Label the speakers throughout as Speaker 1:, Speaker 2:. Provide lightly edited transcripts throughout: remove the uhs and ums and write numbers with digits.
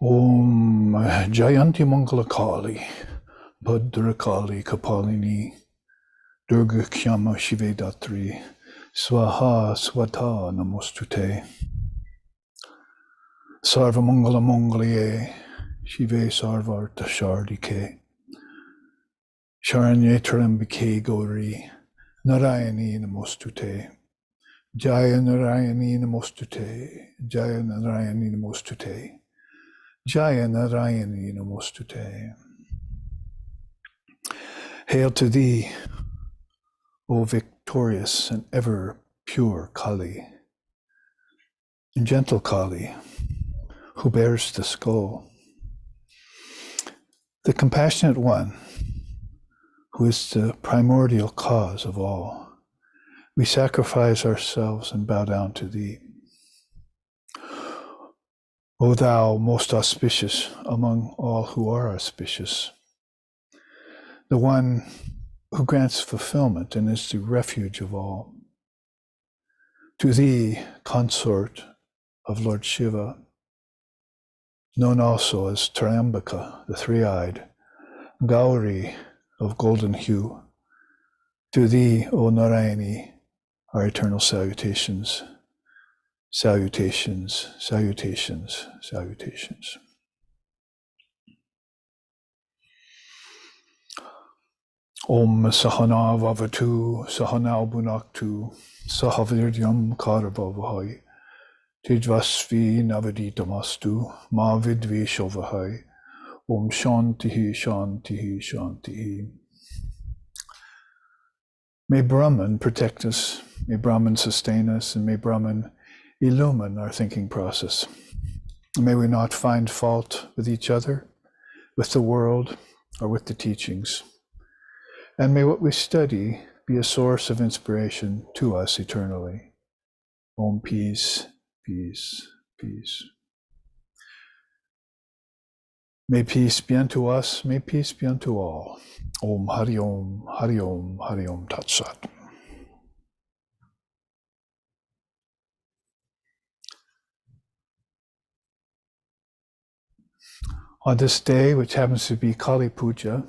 Speaker 1: Om Jayanti Mangala Kali, Bhadra Kali Kapalini, Durga Khyama Shive Datri, Swaha Swata Namostute, Sarva Mangala Mangalye, Shive Sarvarta Shardike, Sharanyetrambike Gauri, Narayani Namostute, Jaya Narayani Namostute, Jaya Narayani Namostute, Jaya Narayani Namostute. Hail to thee, O victorious and ever pure Kali, and gentle Kali, who bears the skull, the compassionate one, who is the primordial cause of all. We sacrifice ourselves and bow down to thee. O thou most auspicious among all who are auspicious, the one who grants fulfillment and is the refuge of all. To thee, consort of Lord Shiva, known also as Triambaka, the three-eyed, Gauri of golden hue, to thee, O Narayani, our eternal salutations, salutations, salutations, salutations. Om Sahana Vavatu, Sahana Bunaktu, Sahaviryam Karabhavahai, Tejvasvi Navaditamastu, Ma Vidvishovahai, Om Shantihi, Shantihi, Shantihi. May Brahman protect us, may Brahman sustain us, and may Brahman illumine our thinking process. May we not find fault with each other, with the world, or with the teachings. And may what we study be a source of inspiration to us eternally. Om peace, peace, peace. May peace be unto us, may peace be unto all. Om Hari Om, Hari Om, Hari Om Tat Sat. On this day, which happens to be Kali Puja,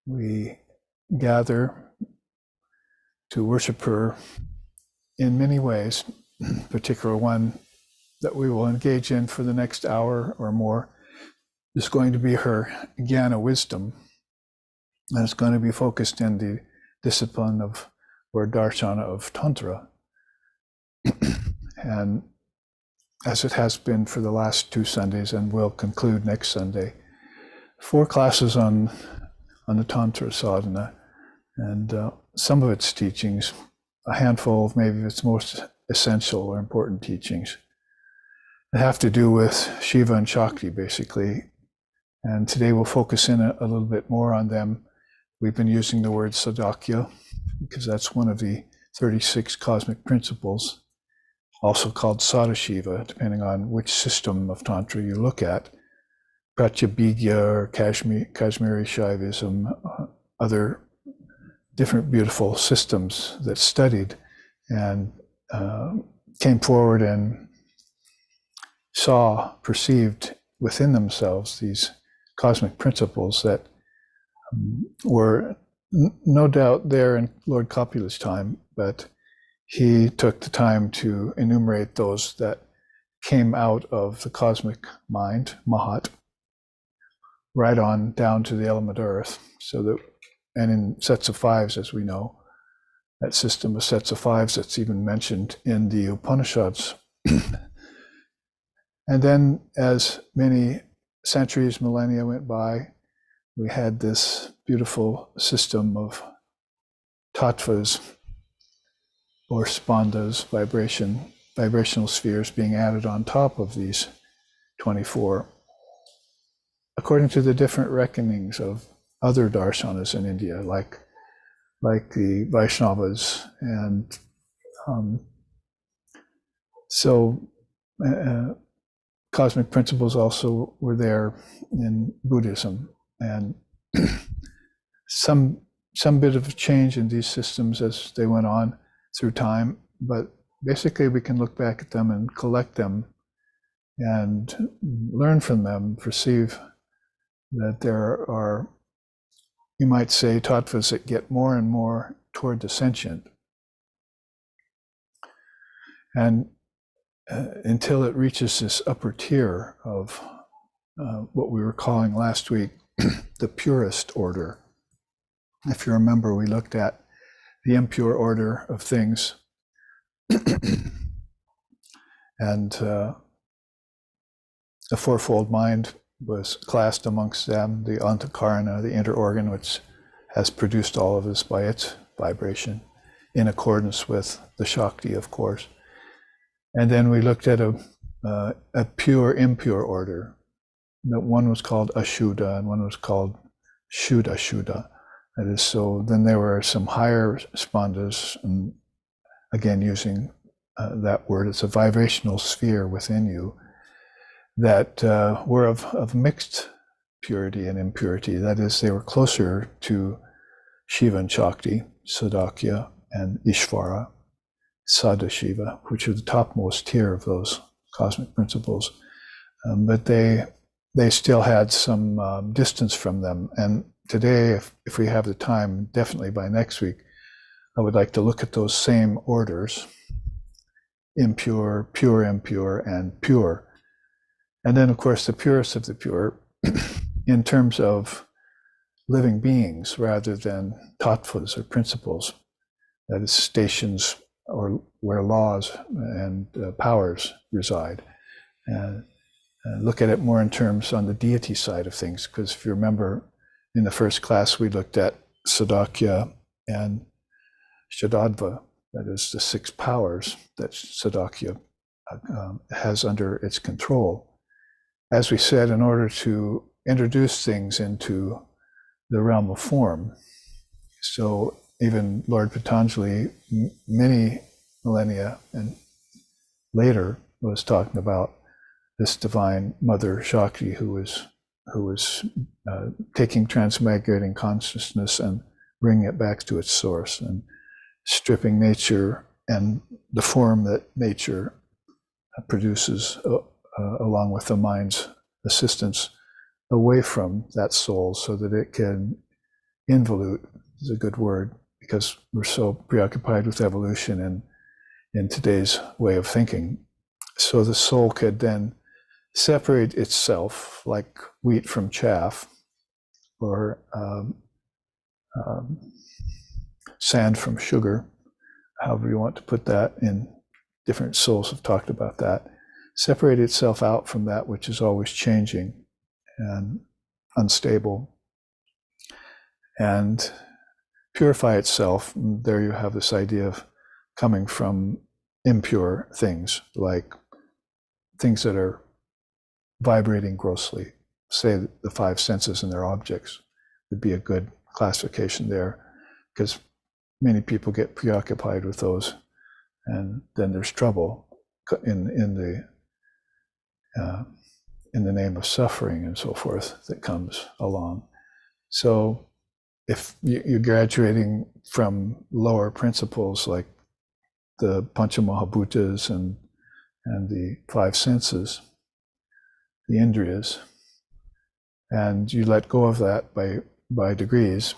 Speaker 1: we gather to worship her in many ways. In particular, one that we will engage in for the next hour or more is going to be her Jnana wisdom, and it's going to be focused in the discipline of, or darshana of Tantra. And as it has been for the last 2 Sundays and will conclude next Sunday, 4 classes on the Tantra sadhana, and some of its teachings, a handful of maybe its most essential or important teachings, that have to do with Shiva and Shakti, basically. And today we'll focus in a little bit more on them. We've been using the word Sadakhya because that's one of the 36 cosmic principles, also called Sadashiva, depending on which system of Tantra you look at. Pratyabhigya or Kashmiri Shaivism, other different beautiful systems that studied and came forward and perceived within themselves these cosmic principles that were no doubt there in Lord Kapula's time, but he took the time to enumerate those that came out of the cosmic mind, Mahat, right on down to the element Earth, so that, and in sets of 5s, as we know, that system of sets of 5s that's even mentioned in the Upanishads. And then as many centuries, millennia went by, we had this beautiful system of tattvas, or spandas, vibrational spheres being added on top of these 24, according to the different reckonings of other darshanas in India, like the Vaishnavas. And cosmic principles also were there in Buddhism, and some bit of change in these systems as they went on through time, but basically we can look back at them and collect them and learn from them, perceive that there are, you might say, tattvas that get more and more toward the sentient. And until it reaches this upper tier of what we were calling last week the purest order. If you remember, we looked at the impure order of things and the fourfold mind was classed amongst them, the antakarana, the inner organ, which has produced all of this by its vibration, in accordance with the Shakti, of course. And then we looked at a pure, impure order. One was called Ashuddha, and one was called Shuddha. That is, so then there were some higher spandhas, and again, using that word, it's a vibrational sphere within you, that were of mixed purity and impurity. That is, they were closer to Shiva and Shakti, Sadakhya and Ishvara, Sadashiva, which are the topmost tier of those cosmic principles. But they still had some distance from them. And today, if we have the time, definitely by next week, I would like to look at those same orders: impure, pure, impure, and pure. And then, of course, the purest of the pure in terms of living beings rather than tattvas or principles, that is, stations or where laws and powers reside. And look at it more in terms on the deity side of things, because if you remember, in the first class, we looked at Sadakhya and Shadadva, that is, the 6 powers that Sadakhya has under its control. As we said, in order to introduce things into the realm of form. So even Lord Patanjali, many millennia and later, was talking about this divine Mother Shakti who was taking transmigrating consciousness and bringing it back to its source and stripping nature and the form that nature produces along with the mind's assistance away from that soul, so that it can involute, is a good word, because we're so preoccupied with evolution and in today's way of thinking. So the soul could then separate itself like wheat from chaff, or sand from sugar, however you want to put that. In different souls have talked about that. Separate itself out from that which is always changing and unstable, and purify itself. And there you have this idea of coming from impure things, like things that are vibrating grossly, say the 5 senses and their objects would be a good classification there, because many people get preoccupied with those, and then there's trouble in the name of suffering and so forth that comes along. So if you're graduating from lower principles like the Panchamahabhutas and the 5 senses, the Indriyas, and you let go of that by degrees,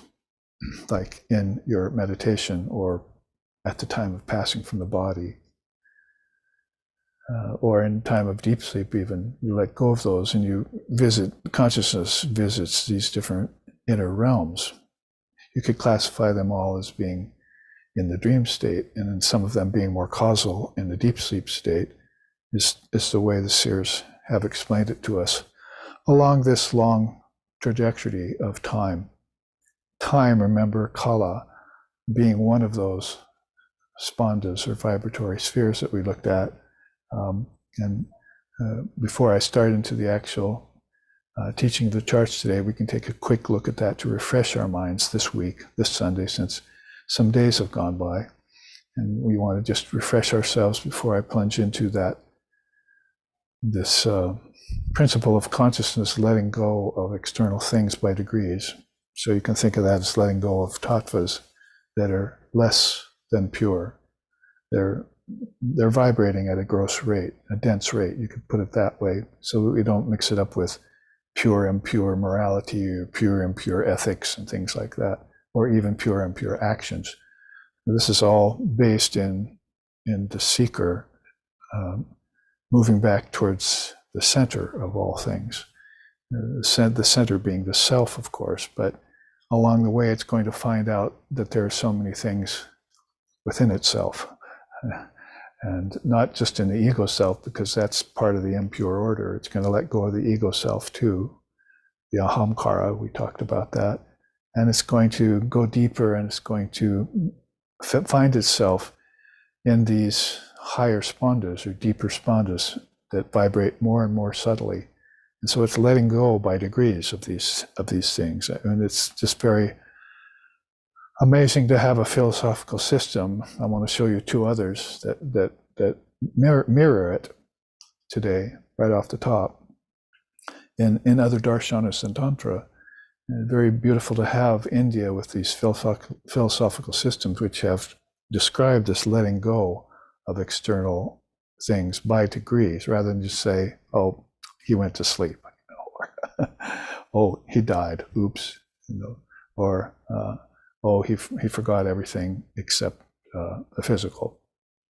Speaker 1: like in your meditation or at the time of passing from the body, or in time of deep sleep even, you let go of those and you consciousness visits these different inner realms. You could classify them all as being in the dream state, and in some of them being more causal in the deep sleep state, is the way the seers have explained it to us along this long trajectory of time. Time, remember, kala, being one of those spandhas or vibratory spheres that we looked at. Before I start into the actual teaching of the charts today, we can take a quick look at that to refresh our minds this week, this Sunday, since some days have gone by. And we want to just refresh ourselves before I plunge into this principle of consciousness letting go of external things by degrees. So you can think of that as letting go of tattvas that are less than pure. They're they're vibrating at a gross rate, a dense rate, you could put it that way, so that we don't mix it up with pure impure morality or pure impure ethics and things like that, or even pure impure actions. This is all based in the seeker moving back towards the center of all things. The center being the self, of course, but along the way it's going to find out that there are so many things within itself, and not just in the ego self, because that's part of the impure order. It's going to let go of the ego self too, the ahamkara, we talked about that, and it's going to go deeper, and it's going to find itself in these higher spandhas or deeper spandhas that vibrate more and more subtly. And so it's letting go by degrees of these things. And it's just very amazing to have a philosophical system. I want to show you two others that mirror it today, right off the top, in other darshanas and Tantra. And very beautiful to have India with these philosophical systems which have described this letting go of external things by degrees, rather than just say, oh, he went to sleep, or oh, he died, oops, or oh, he forgot everything except the physical.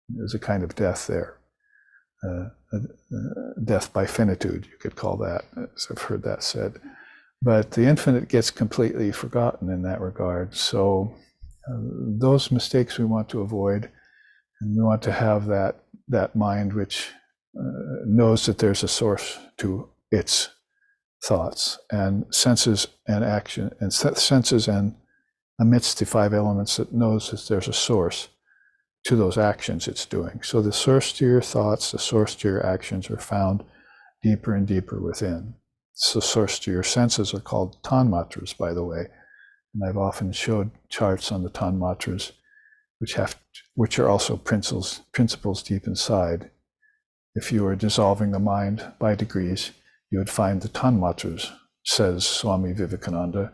Speaker 1: There's a kind of death there, death by finitude, you could call that, as I've heard that said. But the infinite gets completely forgotten in that regard. So those mistakes we want to avoid, and we want to have that mind which knows that there's a source to its thoughts and senses and action, and senses, and amidst the five elements, that knows that there's a source to those actions it's doing. So the source to your thoughts, the source to your actions are found deeper and deeper within. So source to your senses are called tanmatras, by the way. And I've often showed charts on the tanmatras, which are also principles deep inside. If you were dissolving the mind by degrees, you would find the tanmatras, says Swami Vivekananda.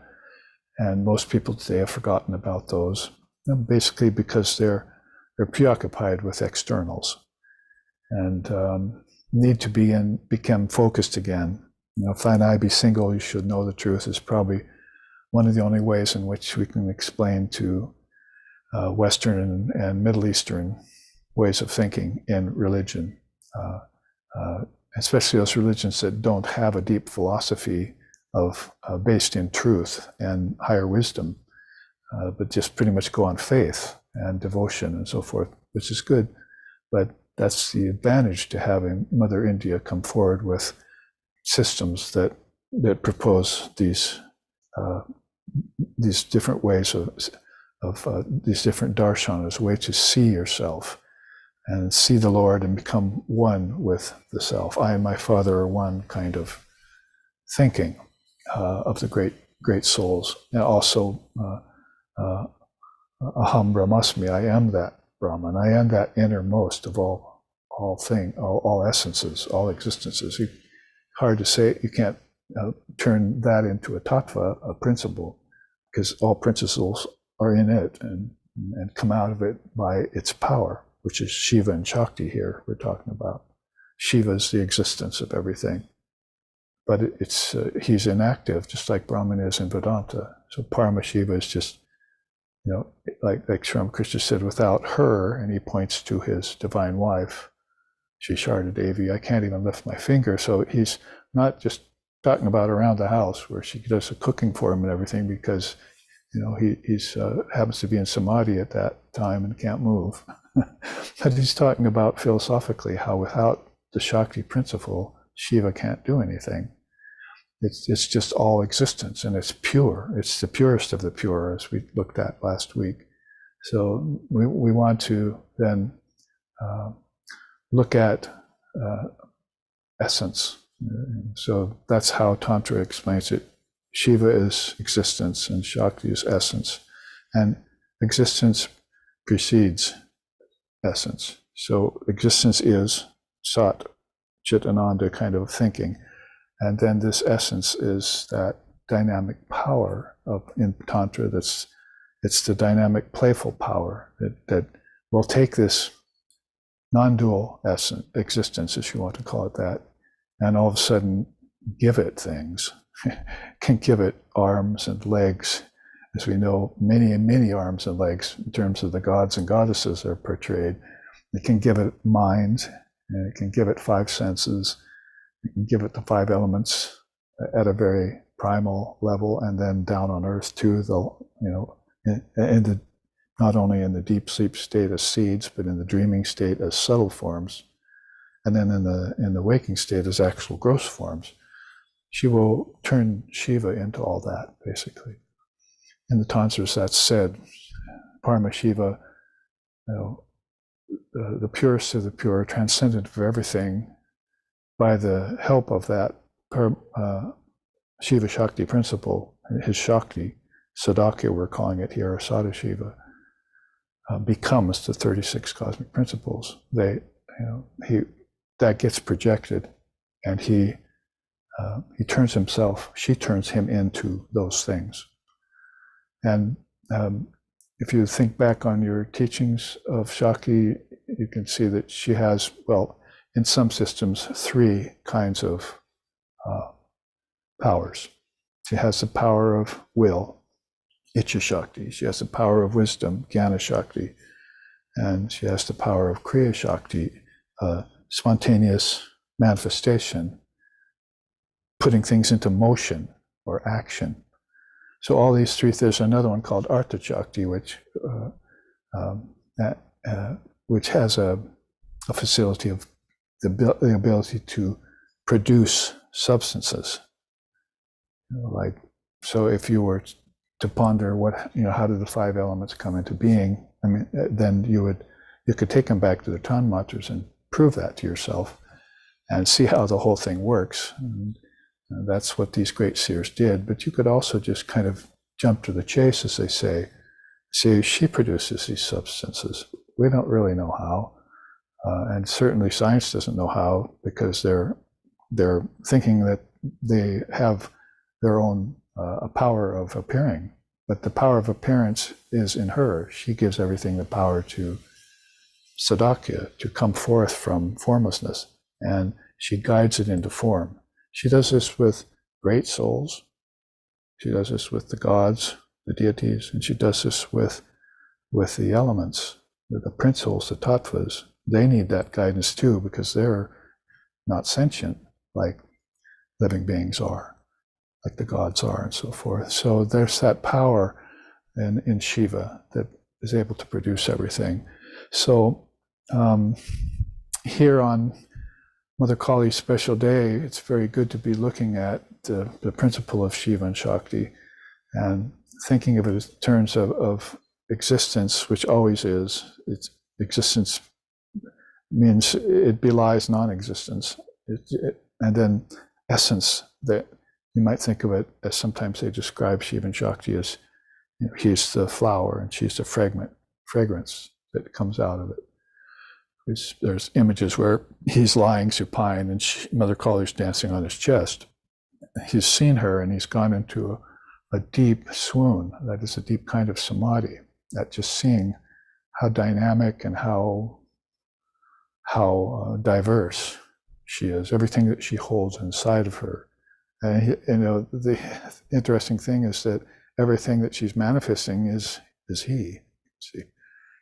Speaker 1: And most people today have forgotten about those, basically because they're preoccupied with externals and need to become focused again. If thine eye be single, you should know the truth is probably one of the only ways in which we can explain to Western and Middle Eastern ways of thinking in religion, especially those religions that don't have a deep philosophy of based in truth and higher wisdom, but just pretty much go on faith and devotion and so forth, which is good. But that's the advantage to having Mother India come forward with systems that propose these different ways of these different darshanas, way to see yourself and see the Lord and become one with the self. I and my Father are one kind of thinking of the great souls. And also, aham brahmasmi, I am that Brahman. I am that innermost of all essences, all existences. Hard to say, you can't turn that into a tattva, a principle, because all principles are in it and come out of it by its power, which is Shiva and Shakti here we're talking about. Shiva is the existence of everything, but he's inactive, just like Brahman is in Vedanta. So Paramashiva is just, like Sri Ramakrishna said, without her, and he points to his divine wife, Shisharda Devi, I can't even lift my finger. So he's not just talking about around the house where she does the cooking for him and everything, because he's happens to be in samadhi at that time and can't move. But he's talking about philosophically how without the Shakti principle, Shiva can't do anything. It's just all existence, and it's pure. It's the purest of the pure, as we looked at last week. So we want to then look at essence. So that's how Tantra explains it. Shiva is existence and Shakti is essence. And existence precedes essence. So existence is Sat, Chit, Ananda kind of thinking. And then this essence is that dynamic power in Tantra it's the dynamic playful power that will take this non-dual essence, existence, if you want to call it that, and all of a sudden give it things, can give it arms and legs, as we know, many and many arms and legs in terms of the gods and goddesses that are portrayed. It can give it mind, and it can give it five senses, it can give it the five elements at a very primal level, and then down on earth too, not only in the deep sleep state as seeds, but in the dreaming state as subtle forms, and then in the waking state as actual gross forms. She will turn Shiva into all that, basically. In the Tantras, that's said, Parama Shiva, the purest of the pure, transcendent of everything, by the help of that Shiva Shakti principle, his Shakti, Sadakhya we're calling it here, or Sadashiva, becomes the 36 cosmic principles. That gets projected, and he turns himself, she turns him into those things. And if you think back on your teachings of Shakti, you can see that she has, well, in some systems, three kinds of powers. She has the power of will, Icha Shakti. She has the power of wisdom, Jnana Shakti. And she has the power of Kriya Shakti, spontaneous manifestation, putting things into motion or action. So all these three, there's another one called Artha Shakti, which has a facility of the ability to produce substances. Like, so if you were to ponder how do the five elements come into being, I mean, then you could take them back to the Tanmatras and prove that to yourself and see how the whole thing works. And that's what these great seers did. But you could also just kind of jump to the chase, as they say she produces these substances. We don't really know how. And certainly science doesn't know how, because they're thinking that they have their own power of appearing. But the power of appearance is in her. She gives everything the power to Sadakhya, to come forth from formlessness, and she guides it into form. She does this with great souls. She does this with the gods, the deities, and she does this with the elements, the principles, the tattvas. They need that guidance too, because they're not sentient like living beings are, like the gods are, and so forth. So there's that power in Shiva that is able to produce everything. So here on Mother Kali's special day, it's very good to be looking at the principle of Shiva and Shakti and thinking of it in terms of existence, which always is. It's existence means it belies non-existence. And then essence, that you might think of it as, sometimes they describe Shiva and Shakti as, he's the flower and she's the fragrance that comes out of it. There's images where he's lying supine and Mother Kali's dancing on his chest. He's seen her and he's gone into a deep swoon. That is a deep kind of samadhi, that just seeing how dynamic and how diverse she is, everything that she holds inside of her. And the interesting thing is that everything that she's manifesting is he. See,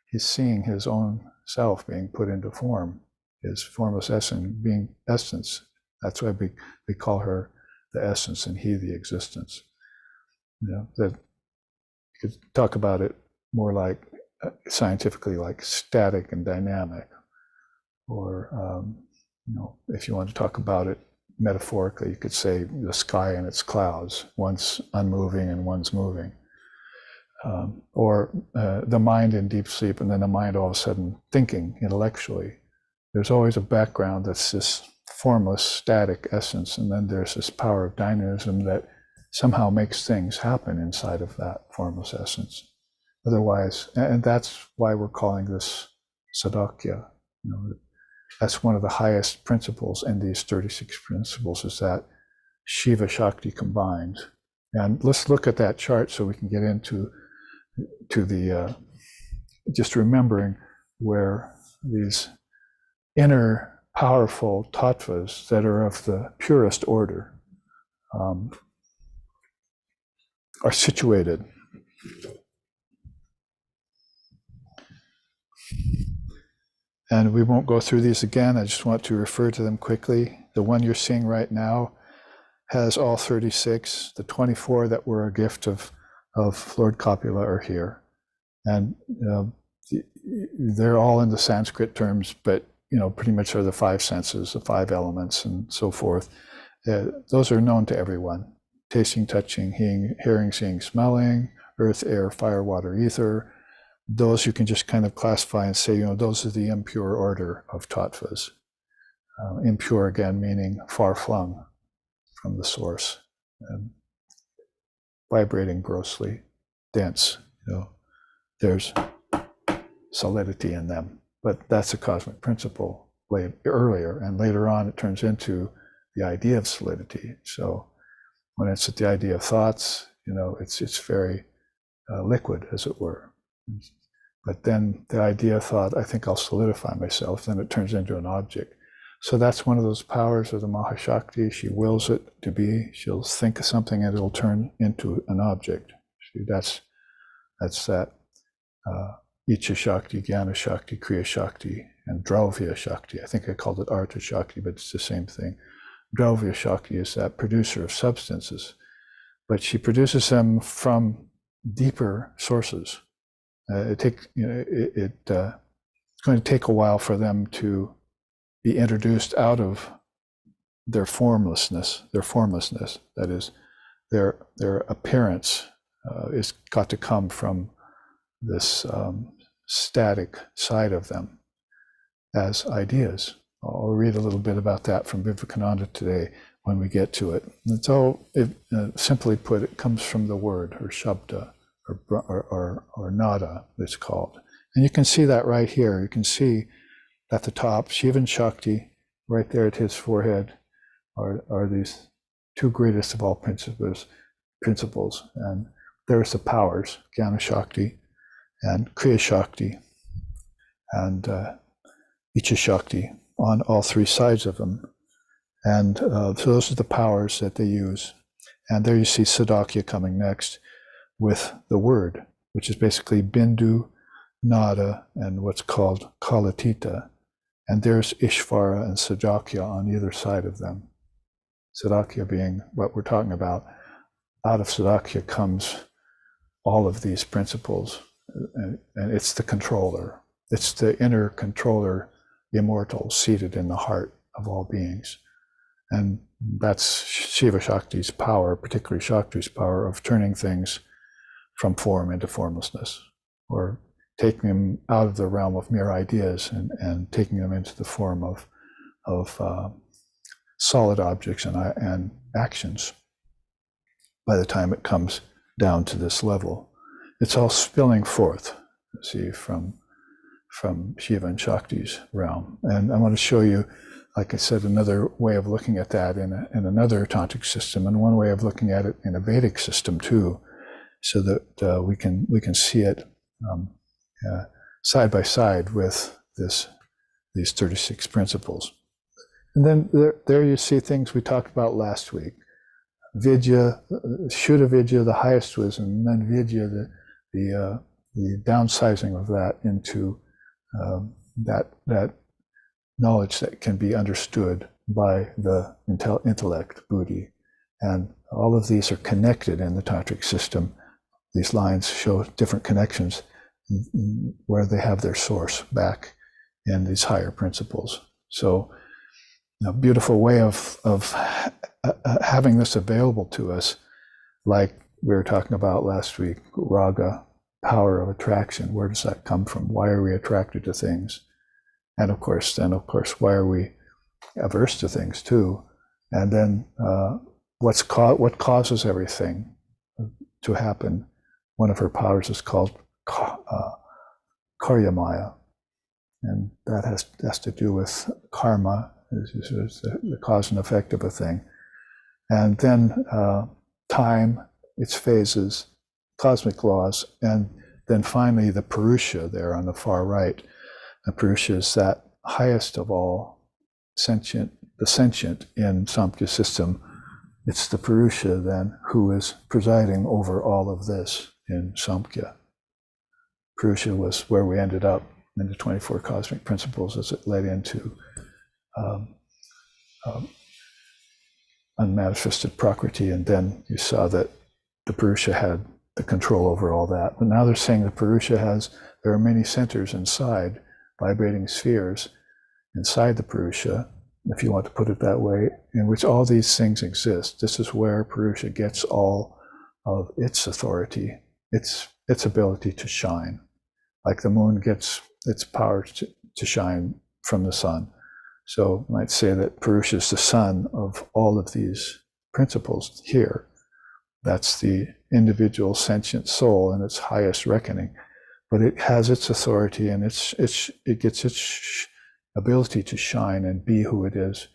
Speaker 1: he's seeing his own self being put into form, his formless essence being essence. That's why we call her the essence and he the existence. That you could talk about it more like scientifically, like static and dynamic, or if you want to talk about it metaphorically, you could say the sky and its clouds, one's unmoving and one's moving. Or the mind in deep sleep, and then the mind all of a sudden thinking intellectually. There's always a background that's this formless, static essence, and then there's this power of dynamism that somehow makes things happen inside of that formless essence. Otherwise, and that's why we're calling this Sadakhya. That's one of the highest principles in these 36 principles, is that Shiva Shakti combined. And let's look at that chart so we can get into the just remembering where these inner powerful tattvas that are of the purest order are situated. And we won't go through these again. I just want to refer to them quickly. The one you're seeing right now has all 36. The 24 that were a gift of Lord Copula are here. And they're all in the Sanskrit terms, but pretty much are the 5 senses, the 5 elements, and so forth. Those are known to everyone. Tasting, touching, hearing, seeing, smelling, earth, air, fire, water, ether. Those you can just kind of classify and say, those are the impure order of tattvas. Impure, again, meaning far flung from the source, and vibrating grossly, dense. There's solidity in them, but that's a cosmic principle earlier, and later on it turns into the idea of solidity. So when it's at the idea of thoughts, it's very liquid, as it were. But then the idea of thought, I think I'll solidify myself, then it turns into an object. So that's one of those powers of the Mahashakti. She wills it to be. She'll think of something and it'll turn into an object. That's that Icha Shakti, Jnana Shakti, Kriya Shakti, and Drauvya Shakti. I think I called it Artha Shakti, but it's the same thing. Drauvya Shakti is that producer of substances, but she produces them from deeper sources. It's going to take a while for them to be introduced out of their formlessness. That is, their appearance is got to come from this static side of them as ideas. I'll read a little bit about that from Vivekananda today when we get to it. It's all, simply put, it comes from the word, or shabda, or nada, it's called. And you can see that right here. You can see at the top, Shiva and Shakti, right there at his forehead, are these 2 greatest of all principles. And there's the powers, Jnana Shakti and Kriya Shakti and Icha Shakti on all 3 sides of them. And so those are the powers that they use. And there you see Sadakhya coming next with the word, which is basically Bindu, Nada, and what's called Kalatita. And there's Ishvara and Sadakhya on either side of them. Sadakhya being what we're talking about. Out of Sadakhya comes all of these principles, and it's the controller. It's the inner controller, immortal, seated in the heart of all beings. And that's Shiva Shakti's power, particularly Shakti's power of turning things from form into formlessness, or taking them out of the realm of mere ideas and taking them into the form of solid objects and actions. By the time it comes down to this level, it's all spilling forth, see, from Shiva and Shakti's realm. And I want to show you, like I said, another way of looking at that in another tantric system, and one way of looking at it in a Vedic system too, so that we can see it side by side with these 36 principles. And then there you see things we talked about last week. Vidya, Shuddha Vidya, the highest wisdom, and then Vidya, the downsizing of that into that knowledge that can be understood by the intellect, buddhi. And all of these are connected in the tantric system. These lines show different connections where they have their source back in these higher principles. So a beautiful way of having this available to us, like we were talking about last week, raga, power of attraction. Where does that come from? Why are we attracted to things? And of course, why are we averse to things too? And then what causes everything to happen? One of her powers is called Karyamaya, and that has to do with karma, is the cause and effect of a thing. And then time, its phases, cosmic laws, and then finally the Purusha there on the far right. The Purusha is that highest of all sentient in Samkhya system, it's the Purusha then who is presiding over all of this in Samkhya. Purusha was where we ended up in the 24 cosmic principles as it led into unmanifested Prakriti, and then you saw that the Purusha had the control over all that. But now they're saying the Purusha there are many centers inside, vibrating spheres inside the Purusha, if you want to put it that way, in which all these things exist. This is where Purusha gets all of its authority, its ability to shine. Like the moon gets its power to shine from the sun. So you might say that Purusha is the sun of all of these principles here. That's the individual sentient soul in its highest reckoning. But it has its authority, and it gets its ability to shine and be who it is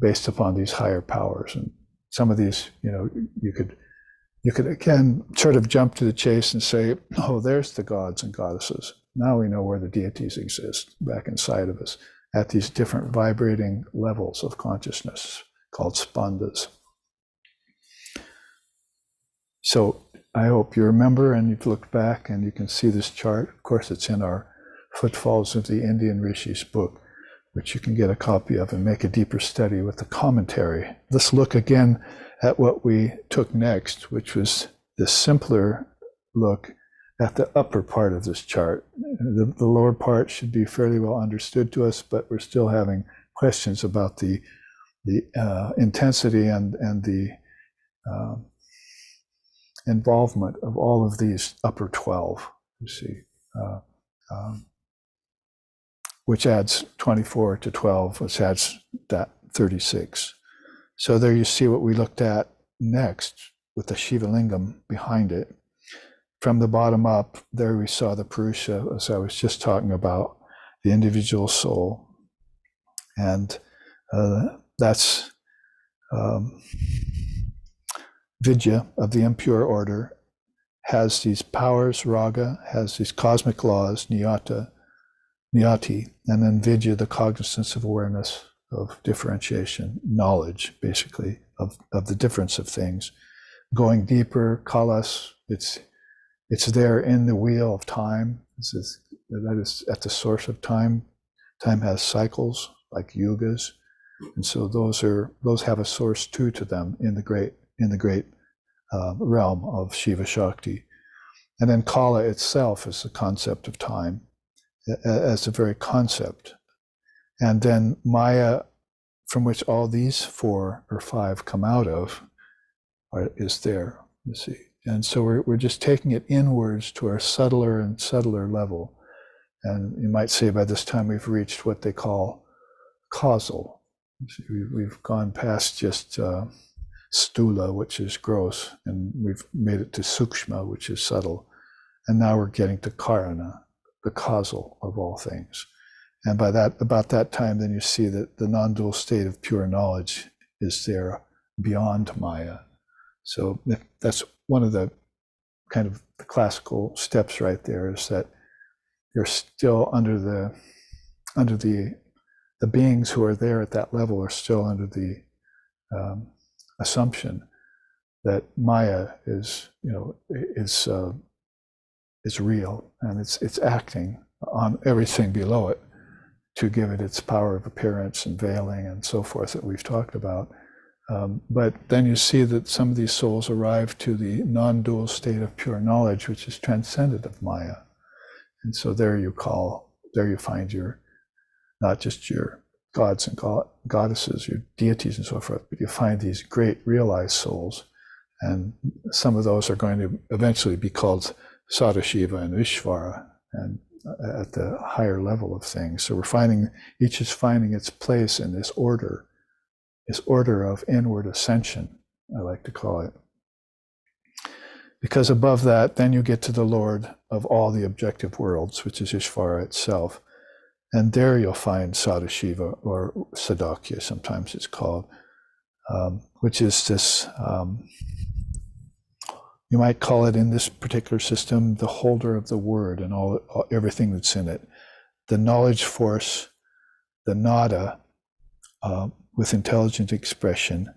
Speaker 1: based upon these higher powers. And some of these, you could again sort of jump to the chase and say, oh, there's the gods and goddesses. Now we know where the deities exist back inside of us at these different vibrating levels of consciousness called spandas. So I hope you remember and you've looked back and you can see this chart. Of course, it's in our Footfalls of the Indian Rishis book, which you can get a copy of and make a deeper study with the commentary. Let's look again at what we took next, which was the simpler look at the upper part of this chart. The lower part should be fairly well understood to us, but we're still having questions about the intensity and the involvement of all of these upper 12, you see, which adds 24 to 12, which adds that 36. So there you see what we looked at next with the Shiva Lingam behind it. From the bottom up, there we saw the Purusha, as I was just talking about, the individual soul. And that's Vidya of the impure order, has these powers, raga, has these cosmic laws, niyati, and then Vidya, the cognizance of awareness, of differentiation, knowledge, basically, of the difference of things. Going deeper, kalas, it's there in the wheel of time. That is at the source of time. Time has cycles like yugas, and so those have a source too to them in the great realm of Shiva Shakti. And then Kala itself is the concept of time, as the very concept. And then Maya, from which all these 4 or 5 come out of, is there, you see. And so we're just taking it inwards to our subtler and subtler level. And you might say by this time we've reached what they call causal. We've gone past just stula, which is gross, and we've made it to sukshma, which is subtle. And now we're getting to karana, the causal of all things. And by about that time, then you see that the non-dual state of pure knowledge is there beyond Maya. So that's one of the kind of the classical steps right there, is that you're still under the beings who are there at that level are still under the assumption that Maya is real, and it's acting on everything below it to give it its power of appearance and veiling and so forth that we've talked about. But then you see that some of these souls arrive to the non-dual state of pure knowledge, which is transcendent of Maya. And so there you find your, not just your gods and goddesses, your deities and so forth, but you find these great realized souls. And some of those are going to eventually be called Sadashiva and Vishvara, and at the higher level of things. So each is finding its place in this order of inward ascension, I like to call it. Because above that, then you get to the Lord of all the objective worlds, which is Ishvara itself. And there you'll find Sadashiva, or Sadakhya, sometimes it's called, which is this, you might call it in this particular system, the holder of the word and everything that's in it. The knowledge force the nada with intelligent expression,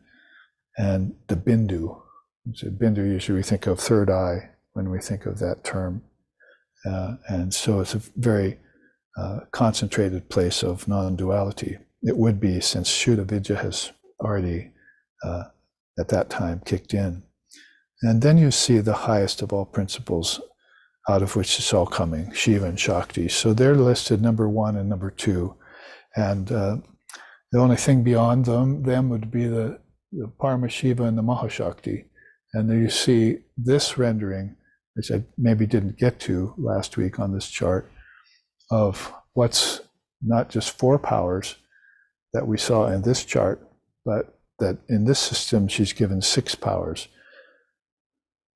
Speaker 1: and the bindu. So bindu, usually we think of third eye when we think of that term. And so it's a very concentrated place of non-duality. It would be, since Shuddha Vidya has already at that time kicked in. And then you see the highest of all principles out of which it's all coming, Shiva and Shakti. So they're listed number 1 and number 2. And the only thing beyond them would be the Paramashiva and the Mahashakti. And there you see this rendering, which I maybe didn't get to last week on this chart, of what's not just 4 powers that we saw in this chart, but that in this system she's given 6 powers.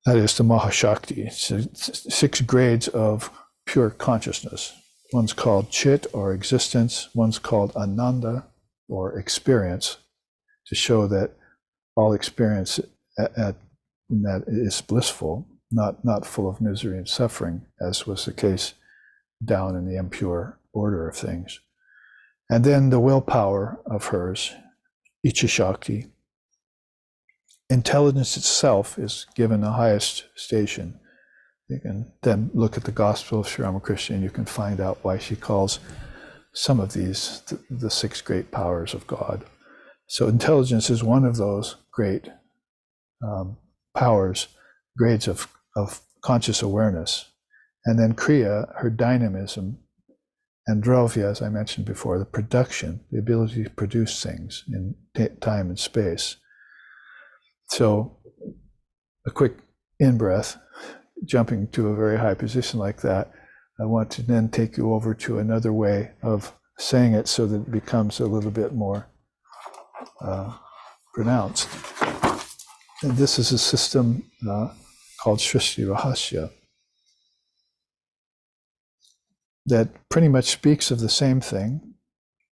Speaker 1: That is the Mahashakti. So 6 grades of pure consciousness. One's called Chit, or existence. One's called Ananda, or experience, to show that all experience in that is blissful, not full of misery and suffering, as was the case down in the impure order of things. And then the willpower of hers, Ichashakti. Intelligence itself is given the highest station. You can then look at the Gospel of Sri Ramakrishna and you can find out why she calls some of these the 6 great powers of God. So intelligence is one of those great powers, grades of conscious awareness. And then Kriya, her dynamism, and Dravya, as I mentioned before, the production, the ability to produce things in time and space. So a quick in-breath, jumping to a very high position like that, I want to then take you over to another way of saying it so that it becomes a little bit more pronounced. And this is a system called Srishti Rahasya that pretty much speaks of the same thing,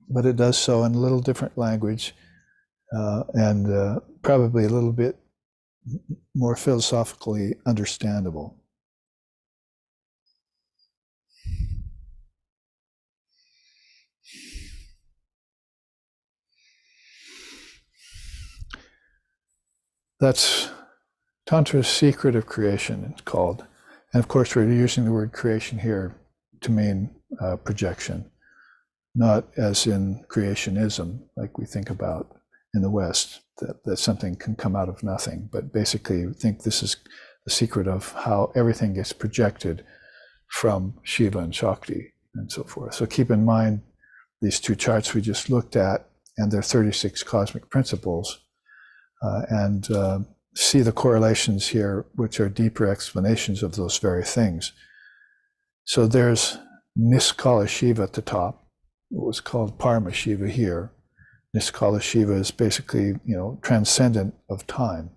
Speaker 1: but it does so in a little different language and probably a little bit more philosophically understandable. That's Tantra's secret of creation, it's called. And of course, we're using the word creation here to mean projection, not as in creationism, like we think about in the West, that something can come out of nothing. But basically, I think this is the secret of how everything gets projected from Shiva and Shakti and so forth. So keep in mind these 2 charts we just looked at and their 36 cosmic principles, and see the correlations here, which are deeper explanations of those very things. So there's Niskala Shiva at the top, what was called Parama Shiva here. Niskala Shiva is basically, transcendent of time.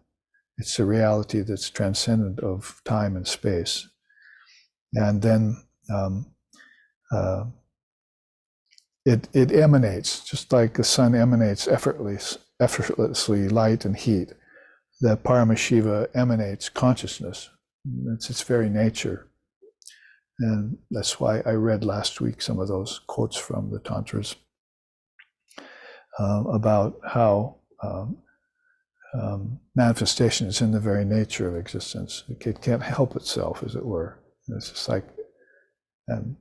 Speaker 1: It's a reality that's transcendent of time and space. And then it emanates, just like the sun emanates effortlessly light and heat. The Parama Shiva emanates consciousness. It's its very nature. And that's why I read last week some of those quotes from the Tantras about how manifestation is in the very nature of existence. It can't help itself, as it were. It's just like, and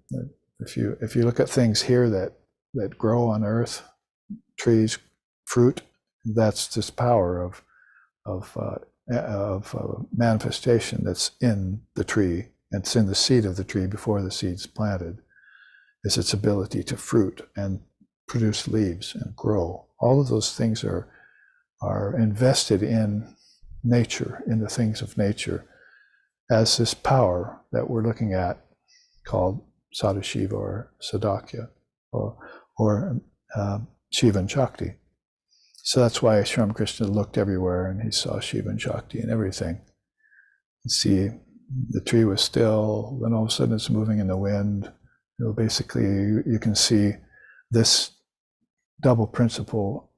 Speaker 1: if you look at things here that grow on earth, trees, fruit, that's this power of manifestation that's in the tree. It's in the seed of the tree before the seed's planted. Is its ability to fruit and produce leaves and grow. All of those things are invested in nature, in the things of nature, as this power that we're looking at, called Sadashiva or Sadakhya, or Shiva and Shakti. So that's why Sri Ramakrishna looked everywhere and he saw Shiva and Shakti and everything. You see, the tree was still, then all of a sudden it's moving in the wind. Basically, you can see this double principle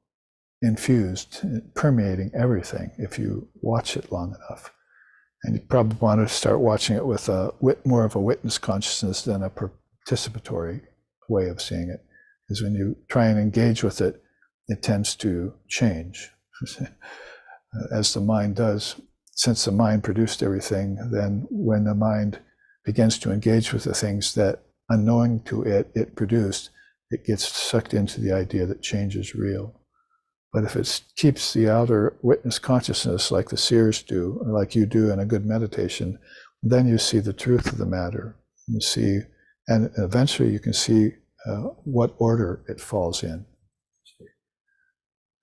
Speaker 1: infused, permeating everything if you watch it long enough. And you probably want to start watching it with more of a witness consciousness than a participatory way of seeing it. is when you try and engage with it, it tends to change. As the mind does. Since the mind produced everything, then when the mind begins to engage with the things that unknowing to it produced, it gets sucked into the idea that change is real. But if it keeps the outer witness consciousness like the seers do, or like you do in a good meditation, then you see the truth of the matter. You see, and eventually you can see what order it falls in.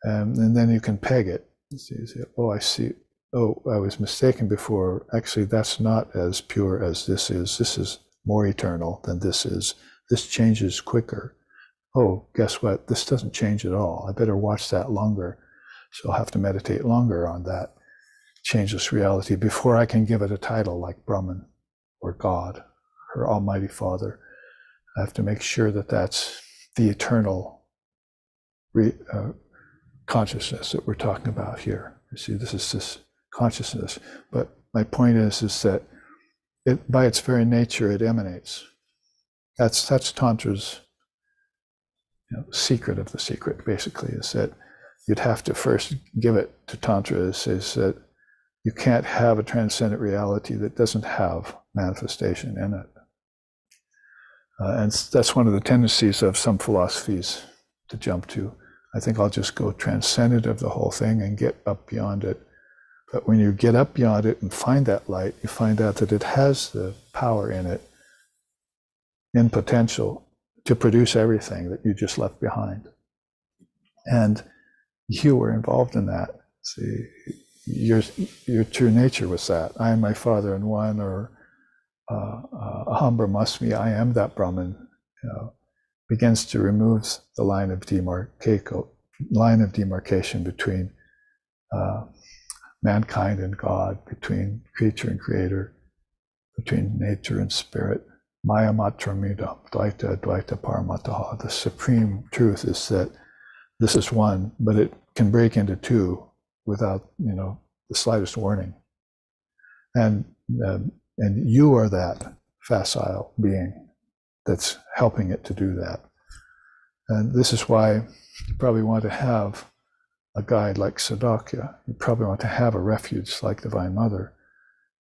Speaker 1: And then you can peg it. You say, oh, I see. Oh, I was mistaken before. Actually, that's not as pure as this is. This is more eternal than this is. This changes quicker. Oh, guess what? This doesn't change at all. I better watch that longer. So I'll have to meditate longer on that changeless reality before I can give it a title like Brahman or God or Almighty Father. I have to make sure that that's the eternal consciousness that we're talking about here. You see, this is this consciousness. But my point is that it, by its very nature, it emanates. That's Tantra's secret of the secret, basically, is that you'd have to first give it to Tantra, is that you can't have a transcendent reality that doesn't have manifestation in it. And that's one of the tendencies of some philosophies to jump to. I think I'll just go transcendent of the whole thing and get up beyond it. But when you get up beyond it and find that light, you find out that it has the power in it, in potential, to produce everything that you just left behind. And you were involved in that. See, your true nature was that. I am my Father in one, or Aham Brahmasmi, I am that Brahman, begins to remove the line of demarcation between mankind and God, between creature and creator, between nature and spirit. Maya matramida, dvaita dvaita paramataha. The supreme truth is that this is one, but it can break into two without, the slightest warning. And you are that facile being that's helping it to do that. And this is why you probably want to have a guide like Sadakhya. You probably want to have a refuge like Divine Mother,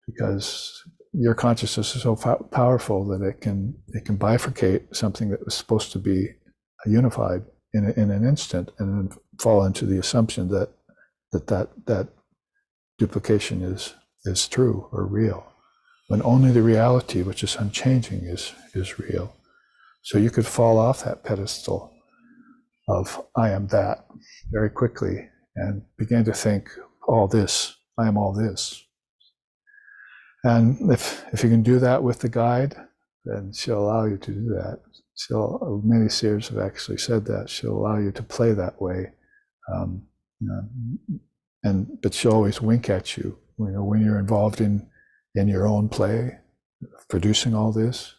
Speaker 1: because your consciousness is so powerful that it can bifurcate something that was supposed to be unified in an instant, and then fall into the assumption that duplication is true or real, when only the reality, which is unchanging, is real. So you could fall off that pedestal of I am that very quickly and begin to think all this, I am all this. And if you can do that with the guide, then she'll allow you to do that. Many seers have actually said that. She'll allow you to play that way. But she'll always wink at you, when you're involved in your own play, producing all this,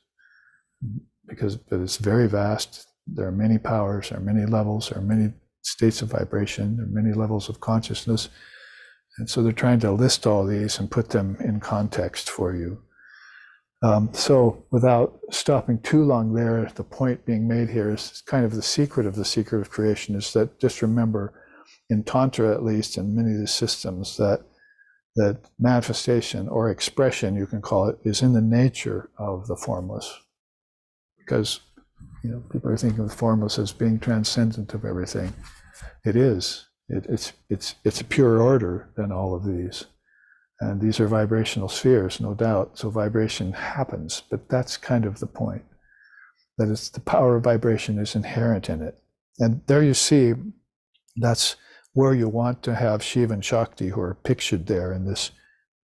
Speaker 1: but it's very vast. There are many powers, there are many levels, there are many states of vibration, there are many levels of consciousness. And so they're trying to list all these and put them in context for you. So without stopping too long there, the point being made here is kind of the secret of creation, is that just remember, in Tantra at least, in many of the systems, that manifestation or expression, you can call it, is in the nature of the formless. Because people are thinking of the formless as being transcendent of everything. It is. It's a pure order than all of these. And these are vibrational spheres, no doubt. So vibration happens, but that's kind of the point. That it's the power of vibration is inherent in it. And there you see, that's where you want to have Shiva and Shakti, who are pictured there in this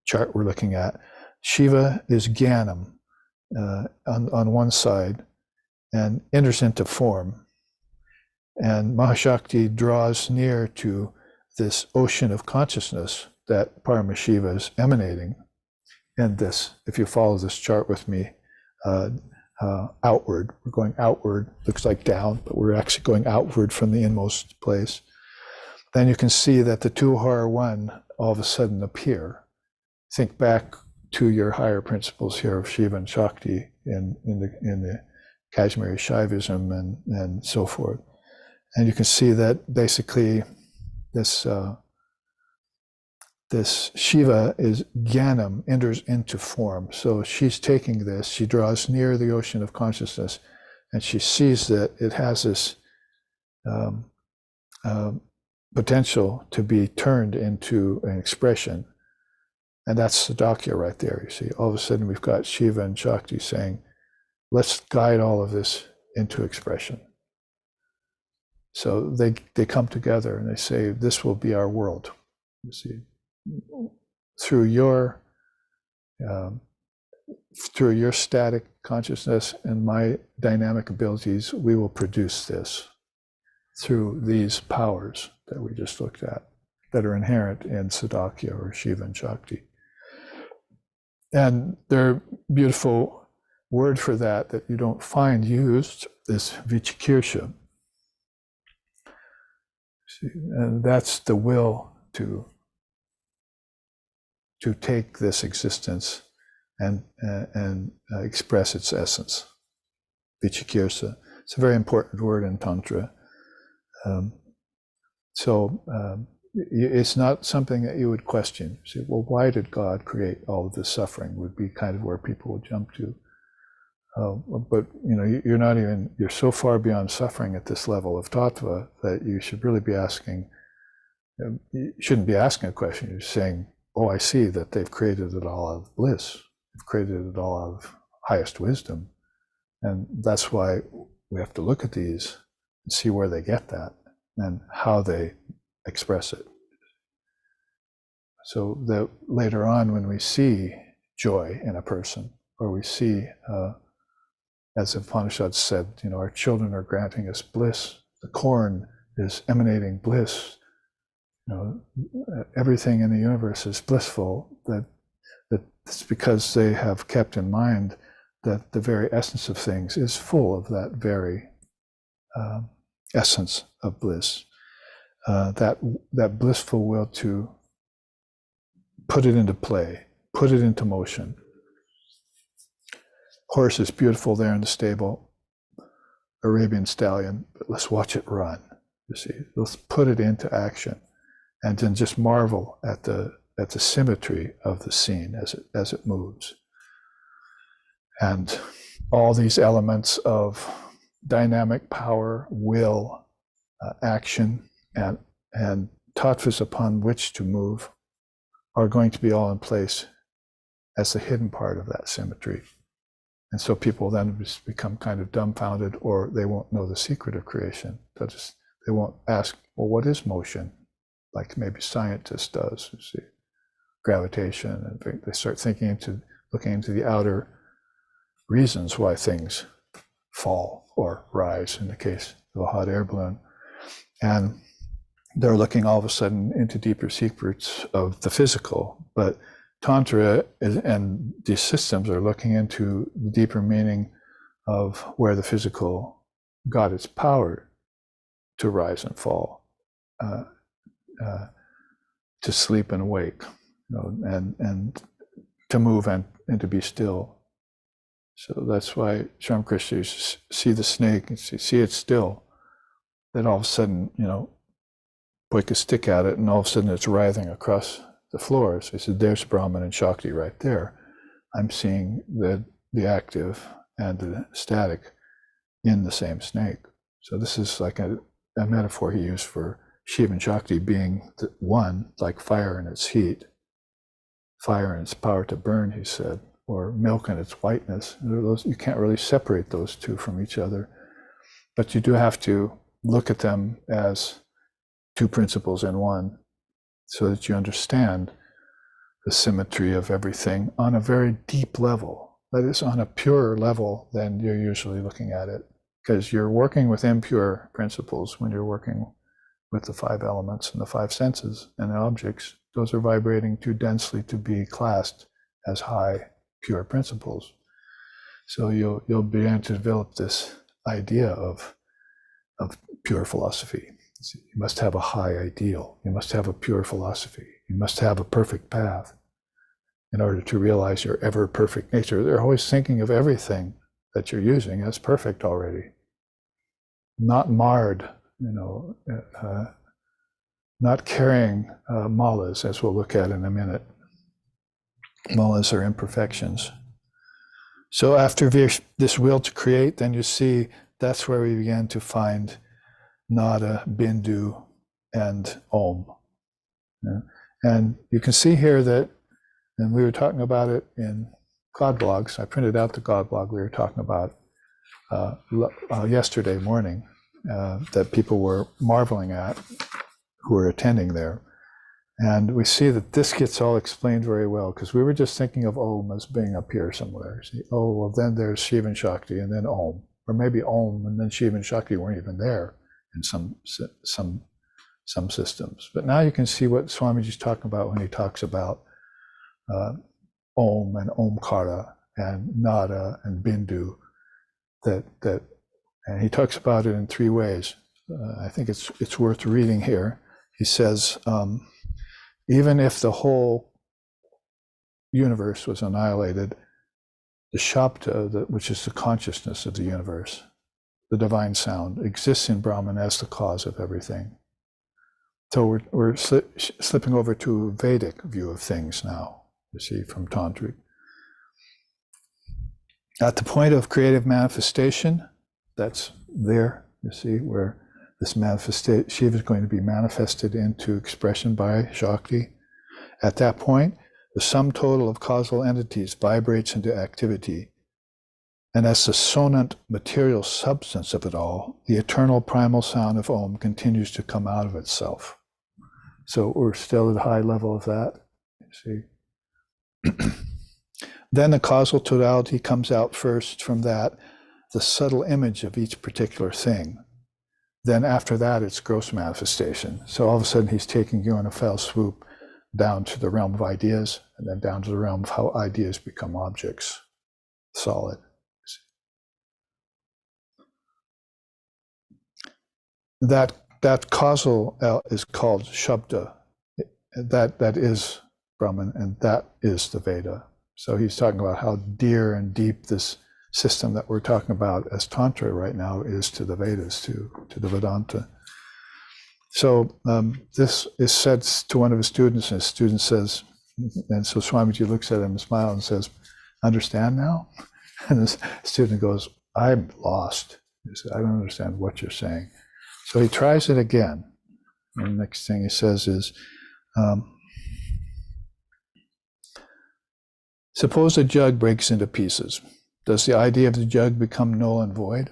Speaker 1: chart we're looking at. Shiva is Jnanam on one side and enters into form. And Mahashakti draws near to this ocean of consciousness that Paramashiva is emanating. And this, if you follow this chart with me, outward, we're going outward, looks like down, but we're actually going outward from the inmost place. Then you can see that the two are one all of a sudden appear. Think back to your higher principles here of Shiva and Shakti in the Kashmiri Shaivism and so forth. And you can see that basically this Shiva is Jnanam, enters into form. So she's taking this, she draws near the ocean of consciousness, and she sees that it has this potential to be turned into an expression. And that's Sadakhya right there. You see, all of a sudden we've got Shiva and Shakti saying, let's guide all of this into expression. So they come together and they say, this will be our world. You see, through your static consciousness and my dynamic abilities, we will produce this through these powers that we just looked at, that are inherent in Sadakhya or Shiva and Shakti. And their beautiful word for that you don't find used is vichikirsha. See, and that's the will to take this existence and express its essence. Vichikirsha. It's a very important word in Tantra. It's not something that you would question. Say, well, why did God create all of this suffering? Would be kind of where people would jump to. But you're so far beyond suffering at this level of tattva that you should really be asking. You shouldn't be asking a question. You're saying, "Oh, I see that they've created it all out of bliss. They've created it all out of highest wisdom, and that's why we have to look at these and see where they get that and how they express it." So that later on, when we see joy in a person, or we see, as the Upanishads said, our children are granting us bliss. The corn is emanating bliss. Everything in the universe is blissful. That it's because they have kept in mind that the very essence of things is full of that very essence of bliss. That blissful will to put it into play, put it into motion. Horse is beautiful there in the stable, Arabian stallion, but let's watch it run. You see, let's put it into action, and then just marvel at the symmetry of the scene as it moves, and all these elements of dynamic power, will, action, and tattvas upon which to move are going to be all in place as the hidden part of that symmetry. And so people then just become kind of dumbfounded, or they won't know the secret of creation. They won't ask, well, what is motion? Like maybe scientists does, you see, gravitation, and they start looking into the outer reasons why things fall or rise in the case of a hot air balloon. And they're looking all of a sudden into deeper secrets of the physical, but Tantra and these systems are looking into the deeper meaning of where the physical got its power to rise and fall, to sleep and wake, and to move and to be still. So that's why Shamkrishna used to see the snake and see it still. Then all of a sudden, point a stick at it, and all of a sudden it's writhing across the floor. So he said, there's Brahman and Shakti right there. I'm seeing the active and the static in the same snake. So this is like a metaphor he used for Shiva and Shakti being one, like fire in its heat, fire in its power to burn, he said, or milk in its whiteness. You can't really separate those two from each other, but you do have to look at them as two principles in one, so that you understand the symmetry of everything on a very deep level. That is, on a purer level than you're usually looking at it, because you're working with impure principles when you're working with the five elements and the five senses and the objects. Those are vibrating too densely to be classed as high, pure principles. So you'll begin to develop this idea of pure philosophy. You must have a high ideal. You must have a pure philosophy. You must have a perfect path in order to realize your ever perfect nature. They're always thinking of everything that you're using, that's perfect already. Not marred, not carrying malas, as we'll look at in a minute. Malas are imperfections. So after this will to create, then you see that's where we begin to find nada, bindu, and om. Yeah. And you can see here that, and we were talking about it in God blogs. I printed out the God blog we were talking about yesterday morning that people were marveling at who were attending there. And we see that this gets all explained very well, because we were just thinking of Om as being up here somewhere. See, oh, well, then there's Shiva and Shakti, and then Om. Or maybe Om, and then Shiva and Shakti weren't even there in some systems. But now you can see what Swamiji's talking about when he talks about Om and Omkara and Nada and Bindu. And he talks about it in three ways. I think it's worth reading here. He says, even if the whole universe was annihilated, the Shabda, which is the consciousness of the universe, the divine sound, exists in Brahman as the cause of everything. So we're slipping over to a Vedic view of things now, you see, from Tantric. At the point of creative manifestation, that's there, you see, where this manifestation, Shiva is going to be manifested into expression by Shakti. At that point, the sum total of causal entities vibrates into activity. And as the sonant material substance of it all, the eternal primal sound of Om continues to come out of itself. So we're still at a high level of that, you see. Then the causal totality comes out first from that, the subtle image of each particular thing. Then after that, it's gross manifestation. So all of a sudden, he's taking you in a fell swoop down to the realm of ideas, and then down to the realm of how ideas become objects, solid. That causal is called Shabda. That is Brahman, and that is the Veda. So he's talking about how dear and deep this system that we're talking about as Tantra right now is to the Vedas, to the Vedanta. So this is said to one of his students, and his student says, and so Swamiji looks at him and smiles and says, "Understand now?" And this student goes, "I'm lost." He said, "I don't understand what you're saying." So he tries it again. And the next thing he says is, suppose a jug breaks into pieces. Does the idea of the jug become null and void?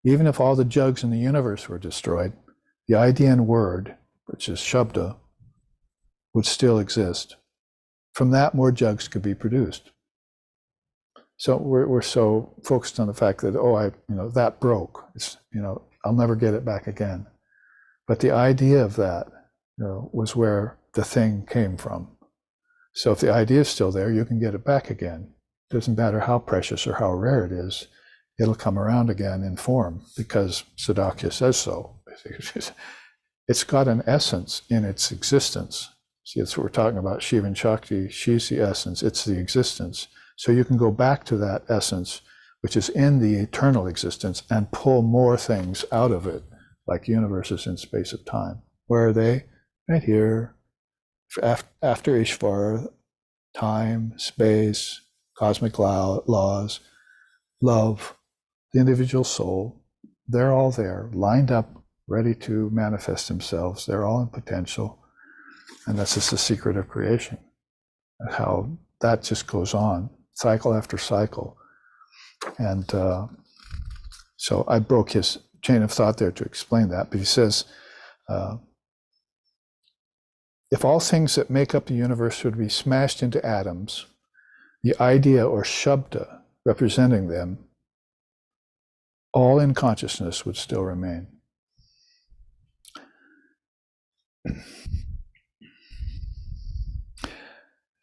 Speaker 1: Even if all the jugs in the universe were destroyed, the idea and word, which is Shabda, would still exist. From that, more jugs could be produced. So we're so focused on the fact that, that broke. It's, I'll never get it back again. But the idea of that, was where the thing came from. So if the idea is still there, you can get it back again. It doesn't matter how precious or how rare it is, it'll come around again in form, because Sadakhya says so. It's got an essence in its existence. See, that's what we're talking about. Shiva and Shakti, she's the essence, it's the existence. So you can go back to that essence, which is in the eternal existence, and pull more things out of it, like universes in space of time. Where are they? Right here. After Ishvara, time, space, cosmic laws, love, the individual soul, they're all there, lined up, ready to manifest themselves. They're all in potential. And that's just the secret of creation, how that just goes on, cycle after cycle. And so I broke his chain of thought there to explain that. But he says, if all things that make up the universe would be smashed into atoms, the idea or Shabda representing them, all in consciousness would still remain.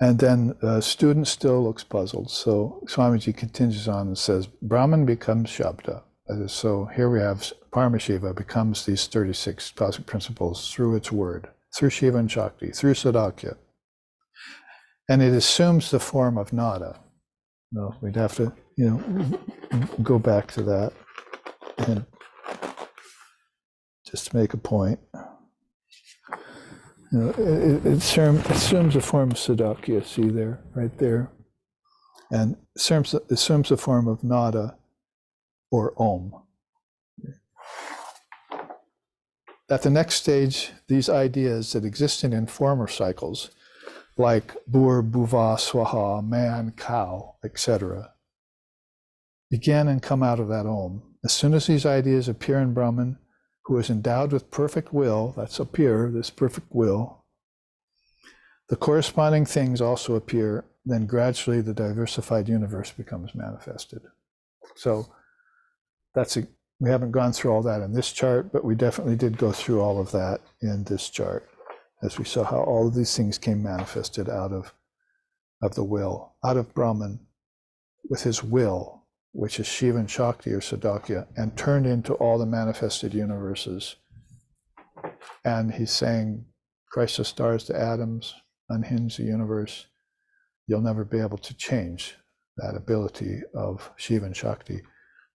Speaker 1: And then the student still looks puzzled. So Swamiji continues on and says, Brahman becomes Shabda. So here we have Paramashiva becomes these 36 cosmic principles through its word, through Shiva and Shakti, through Sadakhya. And it assumes the form of nada. No, we'd have to, go back to that and just to make a point. It assumes a form of Sadakhya, see there, right there, and assumes a form of nada or om. At the next stage, these ideas that existed in former cycles, like bur, bhuva, swaha, man, cow, etc., begin and come out of that om. As soon as these ideas appear in Brahman, who is endowed with perfect will, that's appear, this perfect will, the corresponding things also appear, then gradually the diversified universe becomes manifested. So we haven't gone through all that in this chart, but we definitely did go through all of that in this chart, as we saw how all of these things came manifested out of the will, out of Brahman, with his will, which is Shiva and Shakti or Sadakhya, and turned into all the manifested universes. And he's saying, Christ the stars to atoms, unhinge the universe. You'll never be able to change that ability of Shiva and Shakti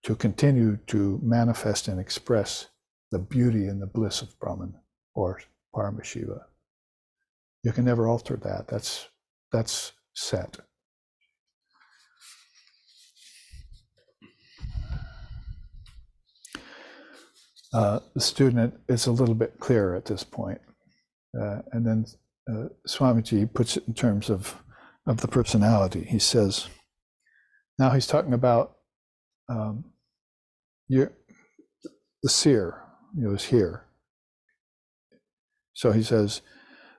Speaker 1: to continue to manifest and express the beauty and the bliss of Brahman or Paramashiva. You can never alter that. That's set. The student is a little bit clearer at this point. And then Swamiji puts it in terms of the personality. He says, now he's talking about the seer, is here. So he says,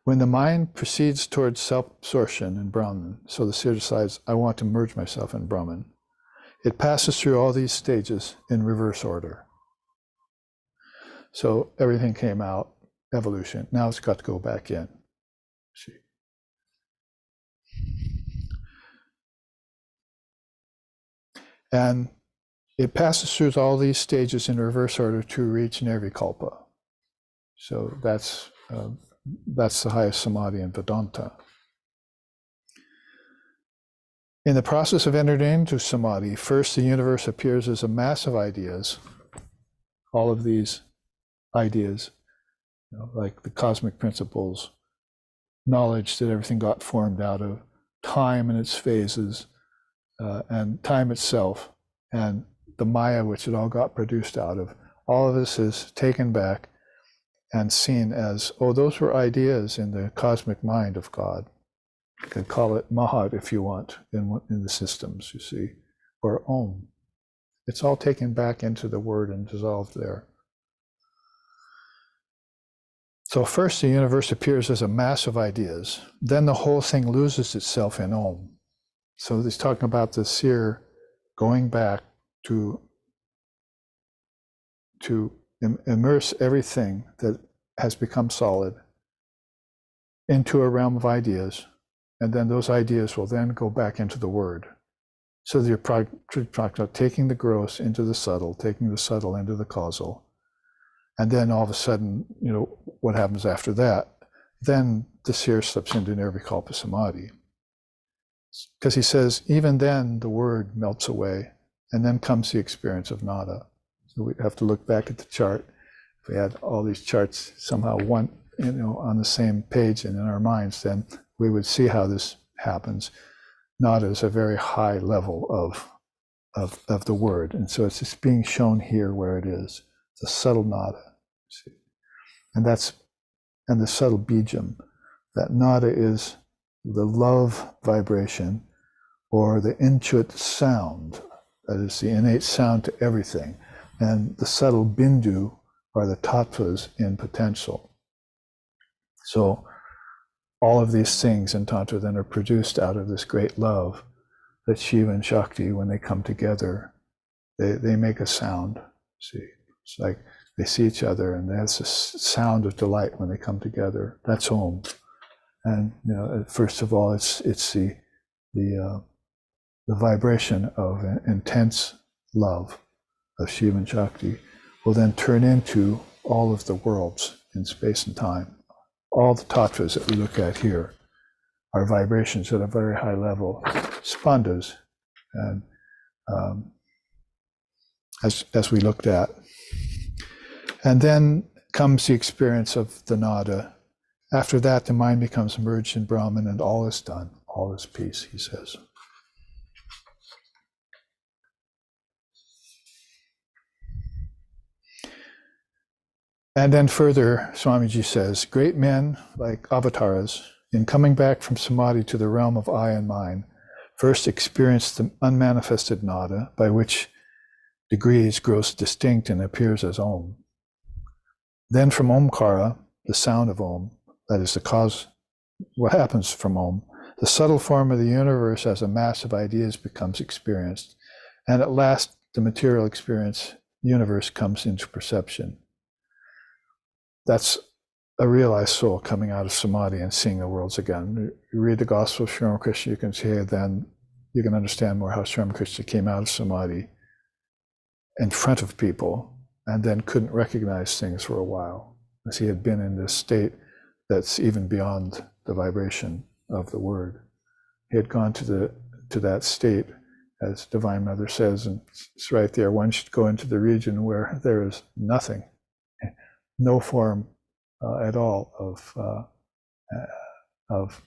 Speaker 1: when the mind proceeds towards self-absorption in Brahman, so the seer decides, I want to merge myself in Brahman, it passes through all these stages in reverse order. So everything came out, evolution. Now it's got to go back in. See. And it passes through all these stages in reverse order to reach Nirvikalpa. So that's the highest samadhi in Vedanta. In the process of entering into samadhi, first the universe appears as a mass of ideas, all of these ideas, like the cosmic principles, knowledge that everything got formed out of, time and its phases, and time itself, and the Maya which it all got produced out of. All of this is taken back and seen as, oh, those were ideas in the cosmic mind of God. You could call it Mahat if you want in the systems, you see, or Om. It's all taken back into the word and dissolved there. So first the universe appears as a mass of ideas, then the whole thing loses itself in Om. So he's talking about the seer going back to immerse everything that has become solid into a realm of ideas, and then those ideas will then go back into the word. So you're talking about taking the gross into the subtle, taking the subtle into the causal, and then all of a sudden, what happens after that? Then the seer slips into Nirvikalpa Samadhi. Because he says, even then the word melts away, and then comes the experience of nada. So we have to look back at the chart. If we had all these charts somehow on the same page and in our minds, then we would see how this happens. Nada is a very high level of the word, and so it's just being shown here where it is. It's a subtle nada, see? And the subtle bijam. That nada is the love vibration, or the intuit sound, that is the innate sound to everything. And the subtle bindu are the tattvas in potential. So all of these things in Tantra then are produced out of this great love that Shiva and Shakti, when they come together, they make a sound. See, it's like they see each other and there's this sound of delight when they come together. That's Om. And first of all, it's the vibration of intense love of Shiva and Shakti will then turn into all of the worlds in space and time. All the tattvas that we look at here are vibrations at a very high level, spandhas, and as we looked at. And then comes the experience of the nada. After that, the mind becomes merged in Brahman, and all is done. All is peace, he says. And then further, Swamiji says, great men, like avatars, in coming back from samadhi to the realm of I and mine, first experience the unmanifested nada, by which degrees grows distinct and appears as Om. Then from Omkara, the sound of Om, that is the cause, what happens from Om, the subtle form of the universe as a mass of ideas becomes experienced, and at last the material experience universe comes into perception. That's a realized soul coming out of samadhi and seeing the worlds again. You read the Gospel of Sri Ramakrishna, you can see then you can understand more how Sri Ramakrishna came out of samadhi in front of people and then couldn't recognize things for a while, as he had been in this state that's even beyond the vibration of the word. He had gone to that state, as Divine Mother says, and it's right there, one should go into the region where there is nothing, no form at all of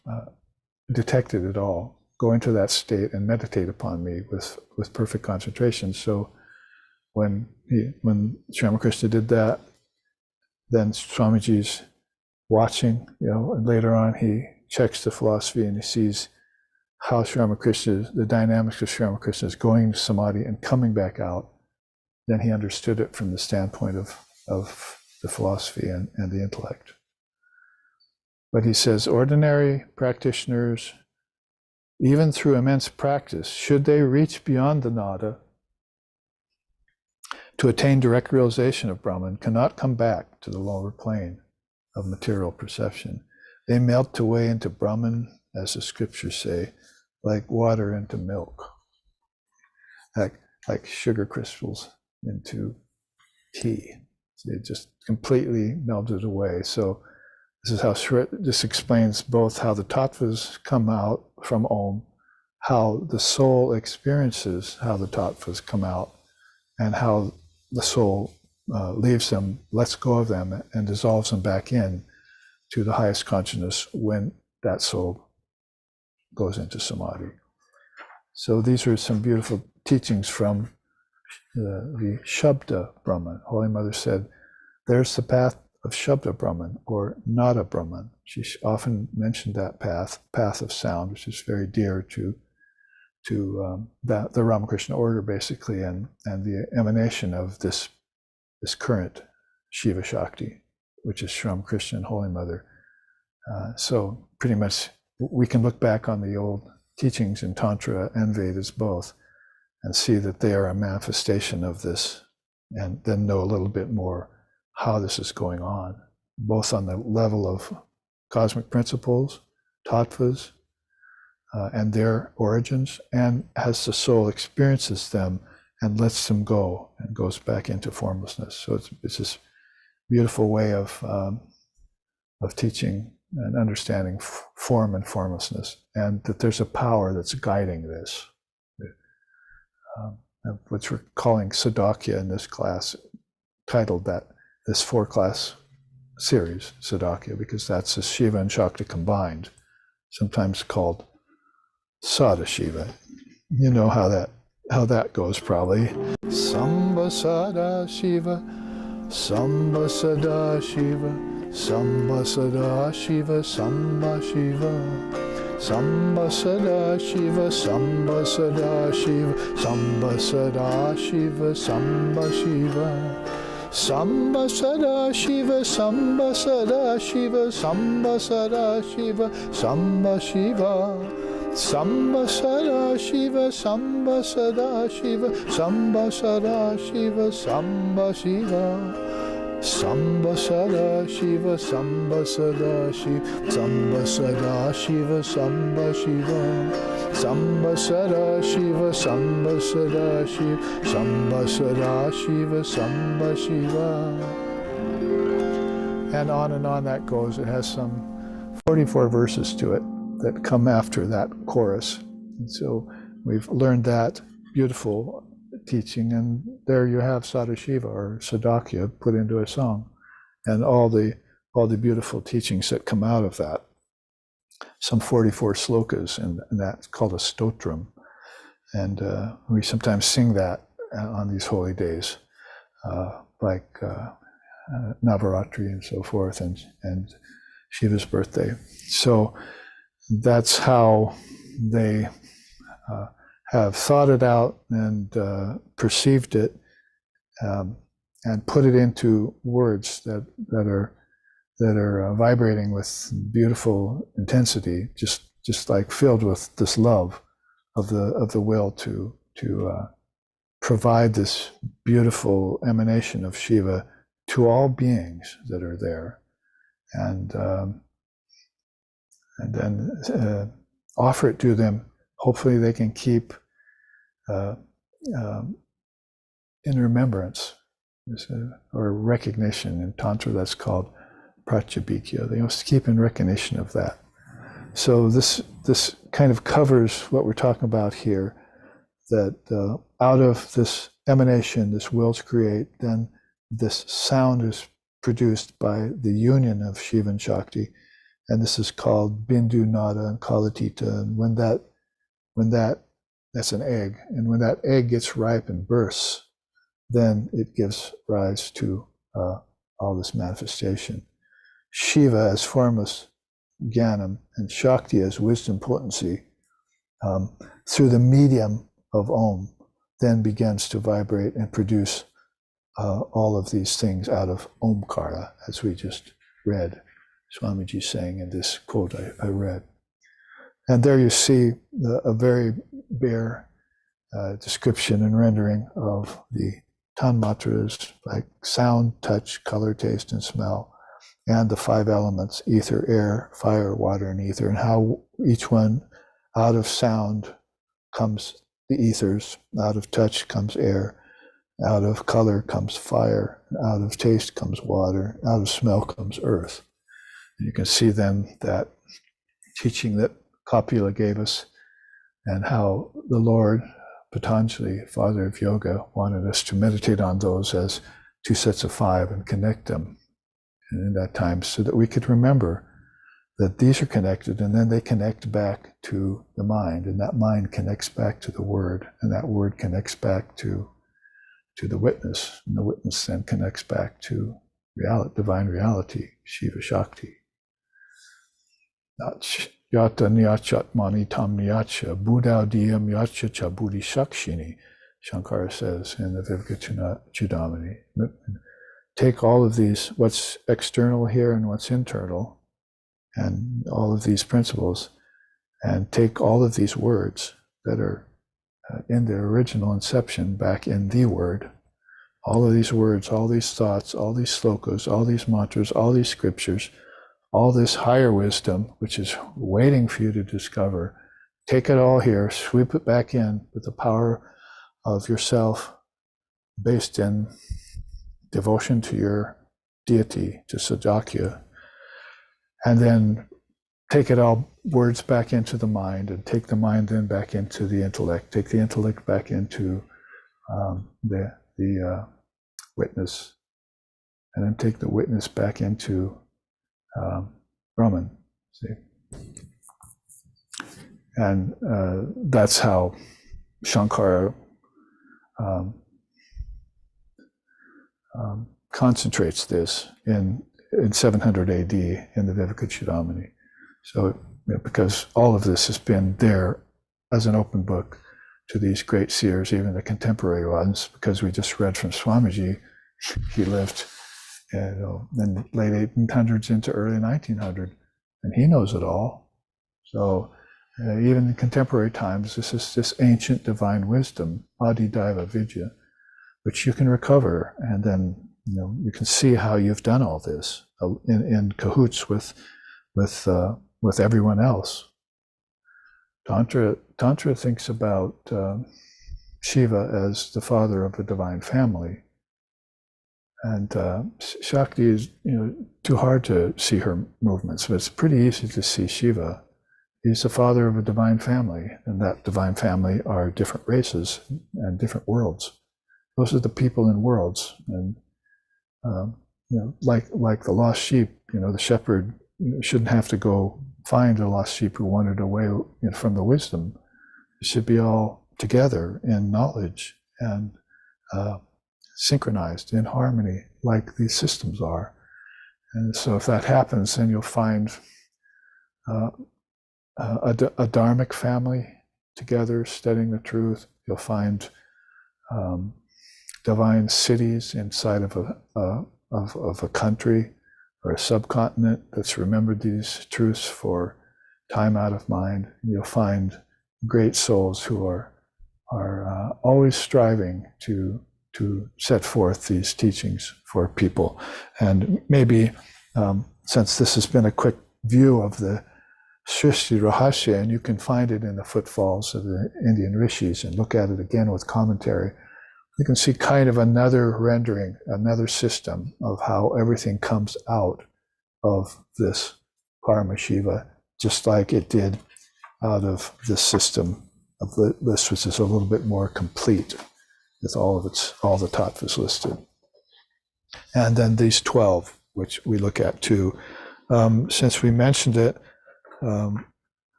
Speaker 1: detected at all. Go into that state and meditate upon me with perfect concentration. So when Sri Ramakrishna did that, then Swamiji's watching, and later on he checks the philosophy and he sees how Sri Ramakrishna, the dynamics of Sri Ramakrishna is going to samadhi and coming back out. Then he understood it from the standpoint of the philosophy and the intellect. But he says, ordinary practitioners, even through immense practice, should they reach beyond the nada to attain direct realization of Brahman, cannot come back to the lower plane of material perception. They melt away into Brahman, as the scriptures say, like water into milk, like sugar crystals into tea. It just completely melted away. So this is how this explains both how the tattvas come out from Om, how the soul experiences how the tattvas come out, and how the soul leaves them, lets go of them, and dissolves them back in to the highest consciousness when that soul goes into samadhi. So these are some beautiful teachings from the Shabda Brahman. Holy Mother said, there's the path of Shabda Brahman, or Nada Brahman. She often mentioned that path of sound, which is very dear to the Ramakrishna order, basically, and the emanation of this current Shiva Shakti, which is Sri Ramakrishna and Holy Mother. So pretty much we can look back on the old teachings in Tantra and Vedas both and see that they are a manifestation of this, and then know a little bit more how this is going on, both on the level of cosmic principles, tattvas, and their origins, and as the soul experiences them and lets them go and goes back into formlessness. So it's this beautiful way of teaching and understanding form and formlessness, and that there's a power that's guiding this. Which we're calling Sadakhya in this class, titled this 4-class series, Sadakhya, because that's the Shiva and Shakti combined, sometimes called Sada Shiva. You know how that goes probably. Samba Sada Shiva, Samba Sada Shiva, Samba Sada Shiva, Samba Shiva. Samba Sada Shiva, Samba Sada Shiva, Samba Sada Shiva, Samba Shiva. Samba Sada Shiva, Samba Sada Shiva, Samba Sada Shiva, Samba Shiva. Samba Sada Shiva, Samba Sada Shiva, Samba Sada Shiva, Samba Shiva. Samba Sada Shiva, Samba Sada Shiva, Samba Sada Shiva, Samba Shiva. Samba Sada Shiva, Samba Sada Shiva, Samba Sada Shiva, Samba Shiva. And on that goes. It has some 44 verses to it that come after that chorus. And so we've learned that beautiful teaching, and there you have Sadashiva or Sadakhya put into a song, and all the beautiful teachings that come out of that. Some 44 slokas, and that's called a stotram, and we sometimes sing that on these holy days, like Navaratri and so forth, and Shiva's birthday. So that's how they have thought it out and perceived it, and put it into words that are vibrating with beautiful intensity, just like filled with this love of the will to provide this beautiful emanation of Shiva to all beings that are there, and then offer it to them. Hopefully they can keep in remembrance, or recognition. In Tantra that's called pratyabhikya. They must keep in recognition of that. So this kind of covers what we're talking about here, that out of this emanation, this will to create, then this sound is produced by the union of Shiva and Shakti, and this is called Bindu Nada and Kalatita. And when that's an egg, and when that egg gets ripe and bursts, then it gives rise to all this manifestation. Shiva as formless jnanam and Shakti as wisdom potency, through the medium of Om, then begins to vibrate and produce all of these things out of Omkara, as we just read Swamiji saying in this quote I read. And there you see a very bare description and rendering of the tanmatras, like sound, touch, color, taste, and smell, and the 5 elements, ether, air, fire, water, and ether, and how each one, out of sound comes the ethers, out of touch comes air, out of color comes fire, out of taste comes water, out of smell comes earth. And you can see then that teaching that Kapila gave us, and how the Lord, Patanjali, father of yoga, wanted us to meditate on those as 2 sets of 5 and connect them in that time, so that we could remember that these are connected, and then they connect back to the mind, and that mind connects back to the word, and that word connects back to the witness, and the witness then connects back to reality, divine reality, Shiva Shakti. Yata nyachat mani tam nyacha, buddha diyam yacha cha buddhi shakshini, Shankara says in the Viveka Chudamani. Take all of these, what's external here and what's internal, and all of these principles, and take all of these words that are in their original inception back in the word, all of these words, all these thoughts, all these slokas, all these mantras, all these scriptures, all this higher wisdom, which is waiting for you to discover. Take it all here, sweep it back in with the power of yourself, based in devotion to your deity, to Sadakhya, and then take it all words back into the mind, and take the mind then back into the intellect, take the intellect back into the witness, and then take the witness back into Brahman, see? And that's how Shankara concentrates this in 700 AD in the Viveka Chudamani. So, because all of this has been there as an open book to these great seers, even the contemporary ones, because we just read from Swamiji, he lived in the late 1800s into early 1900, and he knows it all. So even in contemporary times, this is this ancient divine wisdom, Adidaiva Vidya, which you can recover, and then you can see how you've done all this in cahoots with everyone else. Tantra thinks about Shiva as the father of a divine family, and Shakti is too hard to see her movements, but it's pretty easy to see Shiva He's the father of a divine family, and that divine family are different races and different worlds. Those are the people in worlds, and like the lost sheep. The shepherd shouldn't have to go find a lost sheep who wandered away from the wisdom. It should be all together in knowledge and synchronized in harmony, like these systems are. And so, if that happens, then you'll find a dharmic family together studying the truth. You'll find divine cities inside of a country or a subcontinent that's remembered these truths for time out of mind. You'll find great souls who are always striving to set forth these teachings for people. And maybe since this has been a quick view of the Srishti Rahasya, and you can find it in the footfalls of the Indian rishis and look at it again with commentary, you can see kind of another rendering, another system of how everything comes out of this Paramashiva, just like it did out of this system of this, which is a little bit more complete with all the tattvas listed. And then these 12, which we look at too. Since we mentioned it,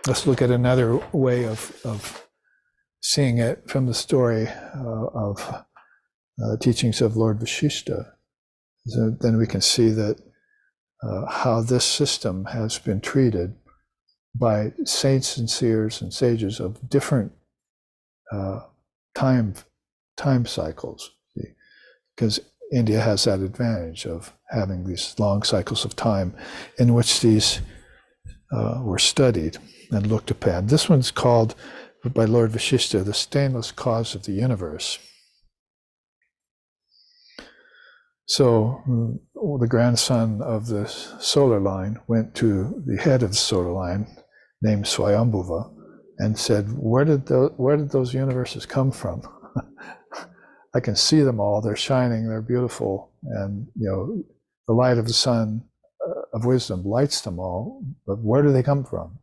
Speaker 1: let's look at another way of seeing it from the story of teachings of Lord Vashishta. So then we can see that how this system has been treated by saints and seers and sages of different time cycles, because India has that advantage of having these long cycles of time in which these were studied and looked upon. This one's called, by Lord Vashishta, the stainless cause of the universe. So the grandson of the solar line went to the head of the solar line, named Swayambhuva, and said, where did those universes come from? I can see them all. They're shining. They're beautiful. And, the light of the sun of wisdom lights them all. But where do they come from?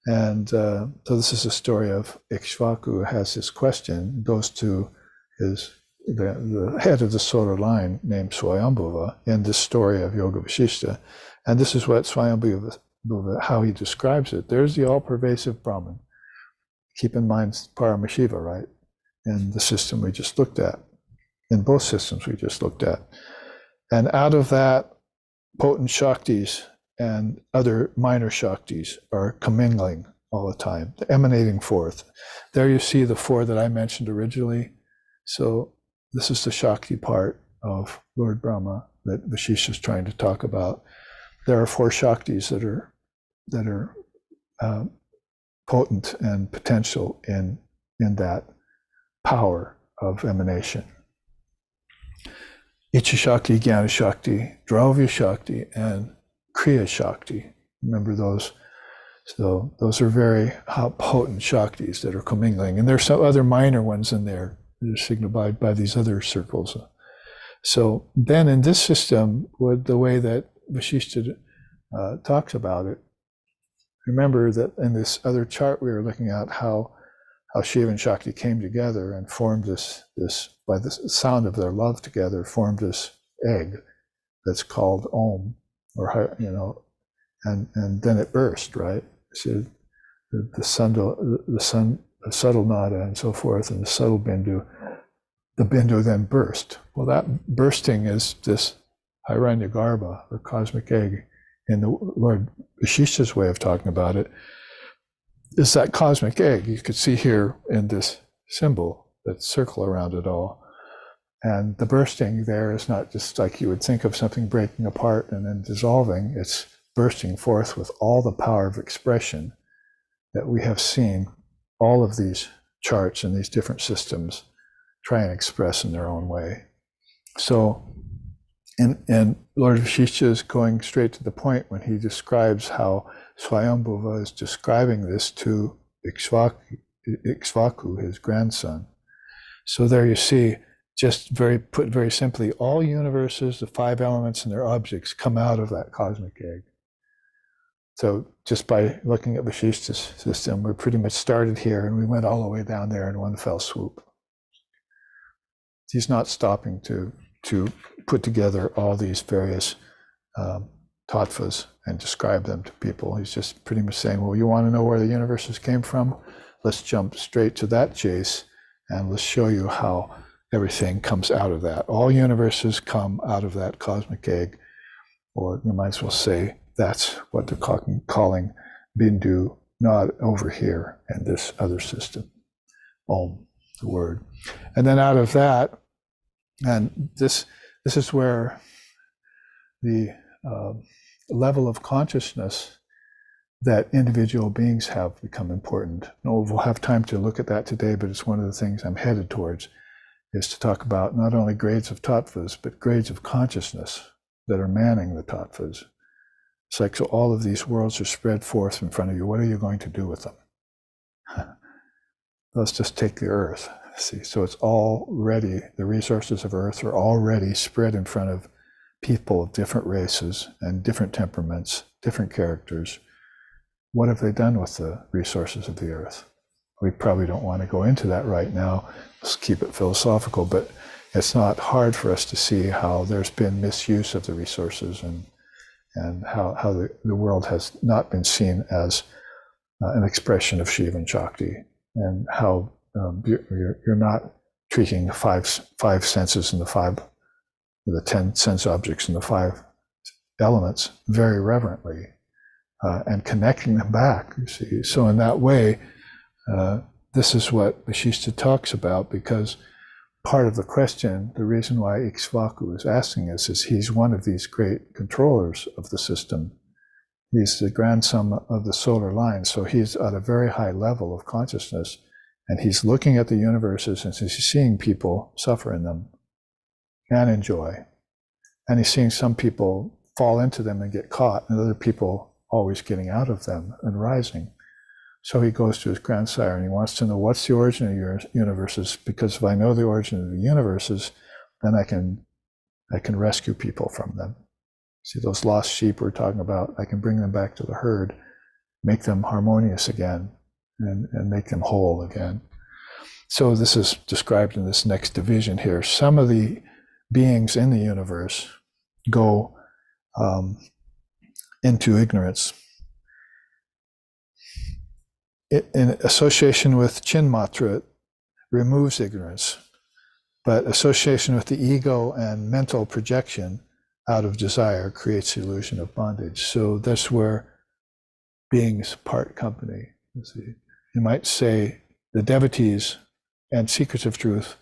Speaker 1: And so this is a story of Ikshvaku has this question, goes to the head of the solar line named Swayambhuva in this story of Yoga Vashishta. And this is what Swayambhuva, how he describes it. There's the all-pervasive Brahman. Keep in mind Paramashiva, right? In the system we just looked at, in both systems we just looked at. And out of that, potent Shaktis and other minor Shaktis are commingling all the time, emanating forth. There you see the four that I mentioned originally. So this is the Shakti part of Lord Brahma that Vashisha is trying to talk about. There are four Shaktis that are potent and potential in that power of emanation. Icha Shakti, Jnana Shakti, Dravya Shakti, and Kriya Shakti. Remember those? So those are very potent Shaktis that are commingling. And there's some other minor ones in there that are signified by these other circles. So then in this system, with the way that Vashishta talks about it, remember that in this other chart we were looking at how Shiva and Shakti came together and formed this by the sound of their love together, formed this egg that's called Om, or and then it burst, right? So the subtle nada and so forth, and the subtle bindu, the bindu then burst. Well, that bursting is this Hiranyagarbha, or cosmic egg, in the Lord Vashishta's way of talking about it, is that cosmic egg you could see here in this symbol, that circle around it all. And the bursting there is not just like you would think of something breaking apart and then dissolving. It's bursting forth with all the power of expression that we have seen all of these charts and these different systems try and express in their own way. So, and Lord Vashishta is going straight to the point when he describes how Swayambhuva is describing this to Ikshvaku, his grandson. So there you see, just put very simply, all universes, the five elements and their objects come out of that cosmic egg. So just by looking at Vashishtha's system, we pretty much started here and we went all the way down there in one fell swoop. He's not stopping to put together all these various tattvas and describe them to people. He's just pretty much saying, well, you want to know where the universes came from? Let's jump straight to that chase and let's show you how everything comes out of that. All universes come out of that cosmic egg, or you might as well say that's what they're calling Bindu, not over here in this other system. Om, the word. And then out of that, and this is where the level of consciousness that individual beings have become important. No, we'll have time to look at that today, but it's one of the things I'm headed towards, is to talk about not only grades of tattvas, but grades of consciousness that are manning the tattvas. It's like, so all of these worlds are spread forth in front of you. What are you going to do with them? Let's just take the earth. See, so it's already, the resources of earth are already spread in front of people of different races and different temperaments, different characters. What have they done with the resources of the earth? We probably don't want to go into that right now. Let's keep it philosophical, but it's not hard for us to see how there's been misuse of the resources and how the world has not been seen as an expression of Shiva and Shakti, and how you're not treating the five senses and the 10 sense objects and the 5 elements very reverently, and connecting them back, you see. So in that way, this is what Vashishtha talks about, because part of the question, the reason why Ikshvaku is asking us, is he's one of these great controllers of the system. He's the grandson of the solar line, so he's at a very high level of consciousness, and he's looking at the universes and he's seeing people suffer in them and enjoy. And he's seeing some people fall into them and get caught, and other people always getting out of them and rising. So he goes to his grandsire and he wants to know, what's the origin of your universes? Because if I know the origin of the universes, then I can rescue people from them. See, those lost sheep we're talking about, I can bring them back to the herd, make them harmonious again, and make them whole again. So this is described in this next division here. Some of the beings in the universe go into ignorance. In association with Chinmatra, it removes ignorance, but association with the ego and mental projection out of desire creates the illusion of bondage. So that's where beings part company. You see, you might say the devotees and seekers of truth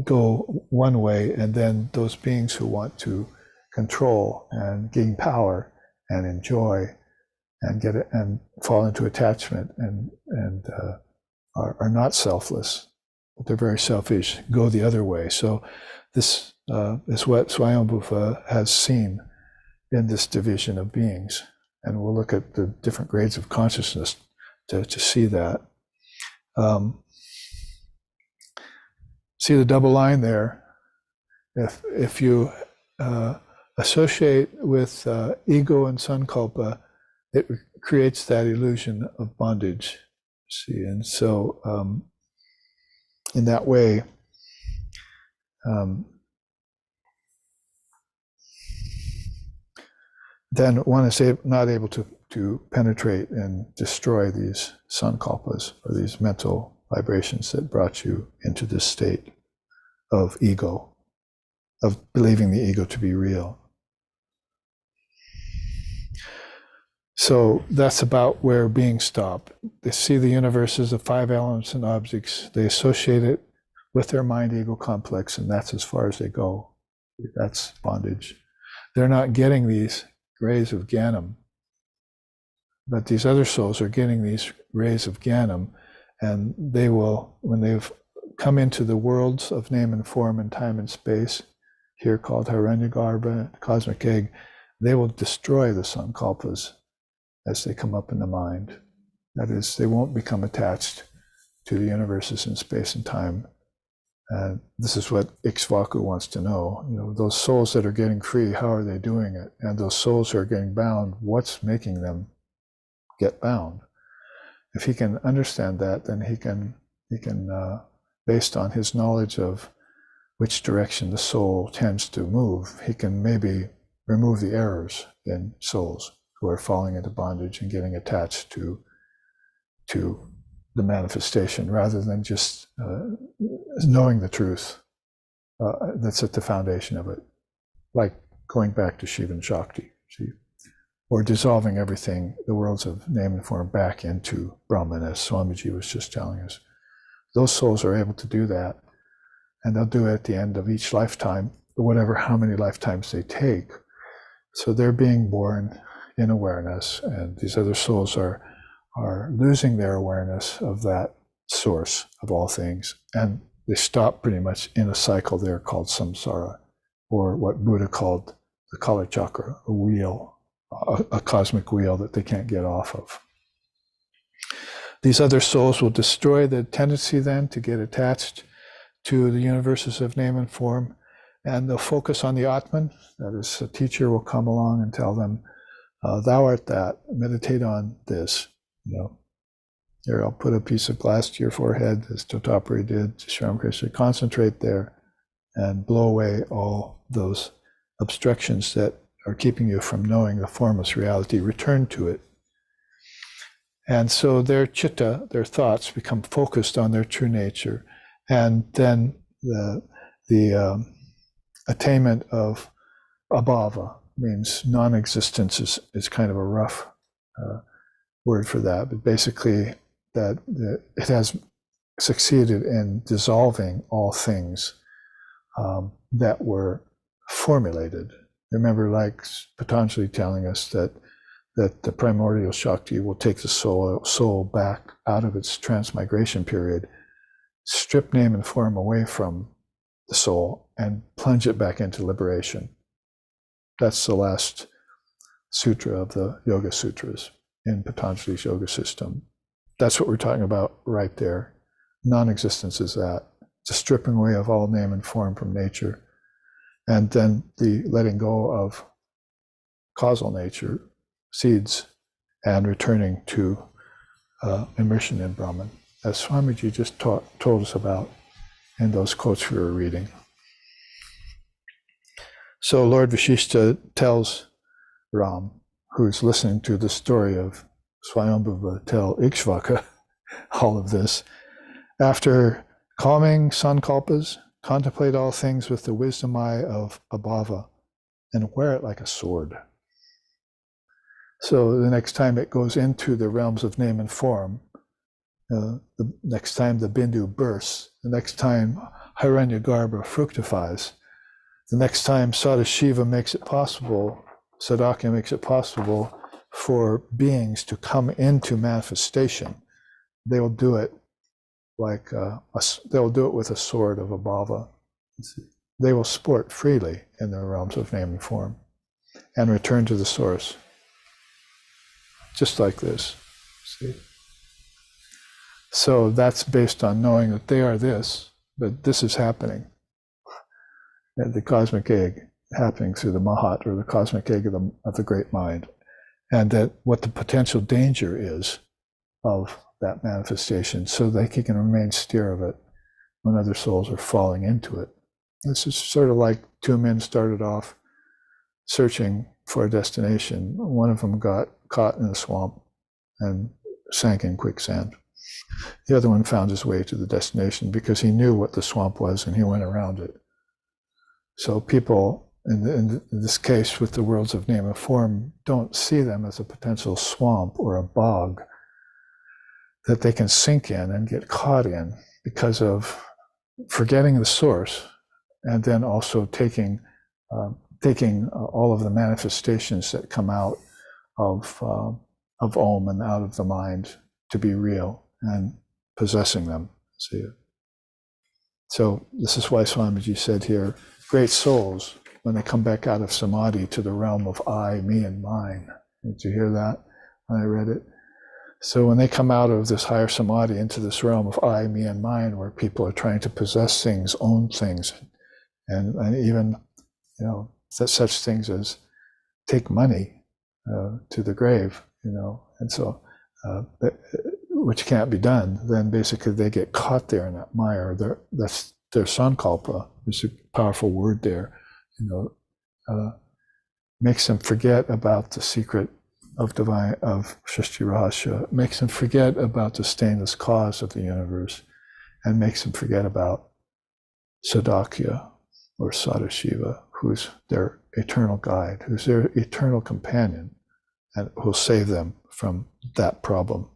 Speaker 1: go one way, and then those beings who want to control and gain power and enjoy and get it and fall into attachment and are not selfless, but they're very selfish, go the other way. So this is what Swayambhuva has seen in this division of beings, and we'll look at the different grades of consciousness to see that. See the double line there. If you associate with ego and sankalpa, it creates that illusion of bondage. See, and so in that way, then one is not able to penetrate and destroy these sankalpas, or these mental vibrations that brought you into this state of ego, of believing the ego to be real. So that's about where beings stop. They see the universe as the 5 elements and objects. They associate it with their mind-ego complex, and that's as far as they go. That's bondage. They're not getting these rays of Jnanam, but these other souls are getting these rays of Jnanam, and they will, when they've come into the worlds of name and form and time and space, here called Hiranyagarbha, cosmic egg, they will destroy the sankalpas as they come up in the mind. That is, they won't become attached to the universes in space and time This is what Ikshvaku wants to know. Those souls that are getting free, how are they doing it? And those souls who are getting bound, what's making them get bound? If he can understand that, then he can, based on his knowledge of which direction the soul tends to move, he can maybe remove the errors in souls who are falling into bondage and getting attached to the manifestation, rather than just knowing the truth that's at the foundation of it, like going back to Shiva and Shakti, or dissolving everything, the worlds of name and form, back into Brahman, as Swamiji was just telling us. Those souls are able to do that, and they'll do it at the end of each lifetime, how many lifetimes they take. So they're being born in awareness, and these other souls are losing their awareness of that source of all things, and they stop pretty much in a cycle there called samsara, or what Buddha called the Kala Chakra, a wheel, a cosmic wheel that they can't get off of. These other souls will destroy the tendency then to get attached to the universes of name and form, and they'll focus on the Atman. That is, a teacher will come along and tell them, thou art that, meditate on this. Here, I'll put a piece of glass to your forehead, as Totapari did to Sri Ramakrishna. Concentrate there and blow away all those obstructions that are keeping you from knowing the formless reality. Return to it. And so their chitta, their thoughts, become focused on their true nature. And then the attainment of abhava, means non-existence, is kind of a rough word for that, but basically that it has succeeded in dissolving all things that were formulated. Remember, like Patanjali telling us that the primordial Shakti will take the soul back out of its transmigration period, strip name and form away from the soul, and plunge it back into liberation. That's the last sutra of the Yoga Sutras in Patanjali's yoga system. That's what we're talking about right there. Non-existence is that. It's a stripping away of all name and form from nature, and then the letting go of causal nature, seeds, and returning to immersion in Brahman, as Swamiji just told us about in those quotes we were reading. So Lord Vashishta tells Ram, who's listening to the story of Swayambhuva tell Ikshvaka all of this, after calming sankalpas, contemplate all things with the wisdom eye of abhava, and wear it like a sword. So the next time it goes into the realms of name and form, the next time the bindu bursts, the next time Hiranyagarbha fructifies, the next time Sadashiva makes it possible, Sadakhya makes it possible for beings to come into manifestation, they will do it like they'll do it with a sword of abhava. They will sport freely in the realms of name and form and return to the source, just like this. See? So that's based on knowing that they are this, but this is happening. And the cosmic egg happening through the Mahat, or the cosmic egg of the great mind, and that what the potential danger is of that manifestation, so that he can remain steer of it when other souls are falling into it. This is sort of like two men started off searching for a destination. One of them got caught in a swamp and sank in quicksand. The other one found his way to the destination because he knew what the swamp was and he went around it. So people, in this case with the worlds of name and form, don't see them as a potential swamp or a bog that they can sink in and get caught in because of forgetting the source, and then also taking all of the manifestations that come out of Om and out of the mind to be real and possessing them. See? So this is why Swamiji said here, great souls, when they come back out of samadhi to the realm of I, me, and mine. Did you hear that when I read it? So when they come out of this higher samadhi into this realm of I, me, and mine, where people are trying to possess things, own things, and even, such things as take money to the grave, and so, which can't be done, then basically they get caught there in that mire. That's their sankalpa. There's a powerful word there, makes them forget about the secret of Srishti Rahasya, makes them forget about the stainless cause of the universe, and makes them forget about Sadakhya or Sadashiva, who's their eternal guide, who's their eternal companion, and who'll save them from that problem.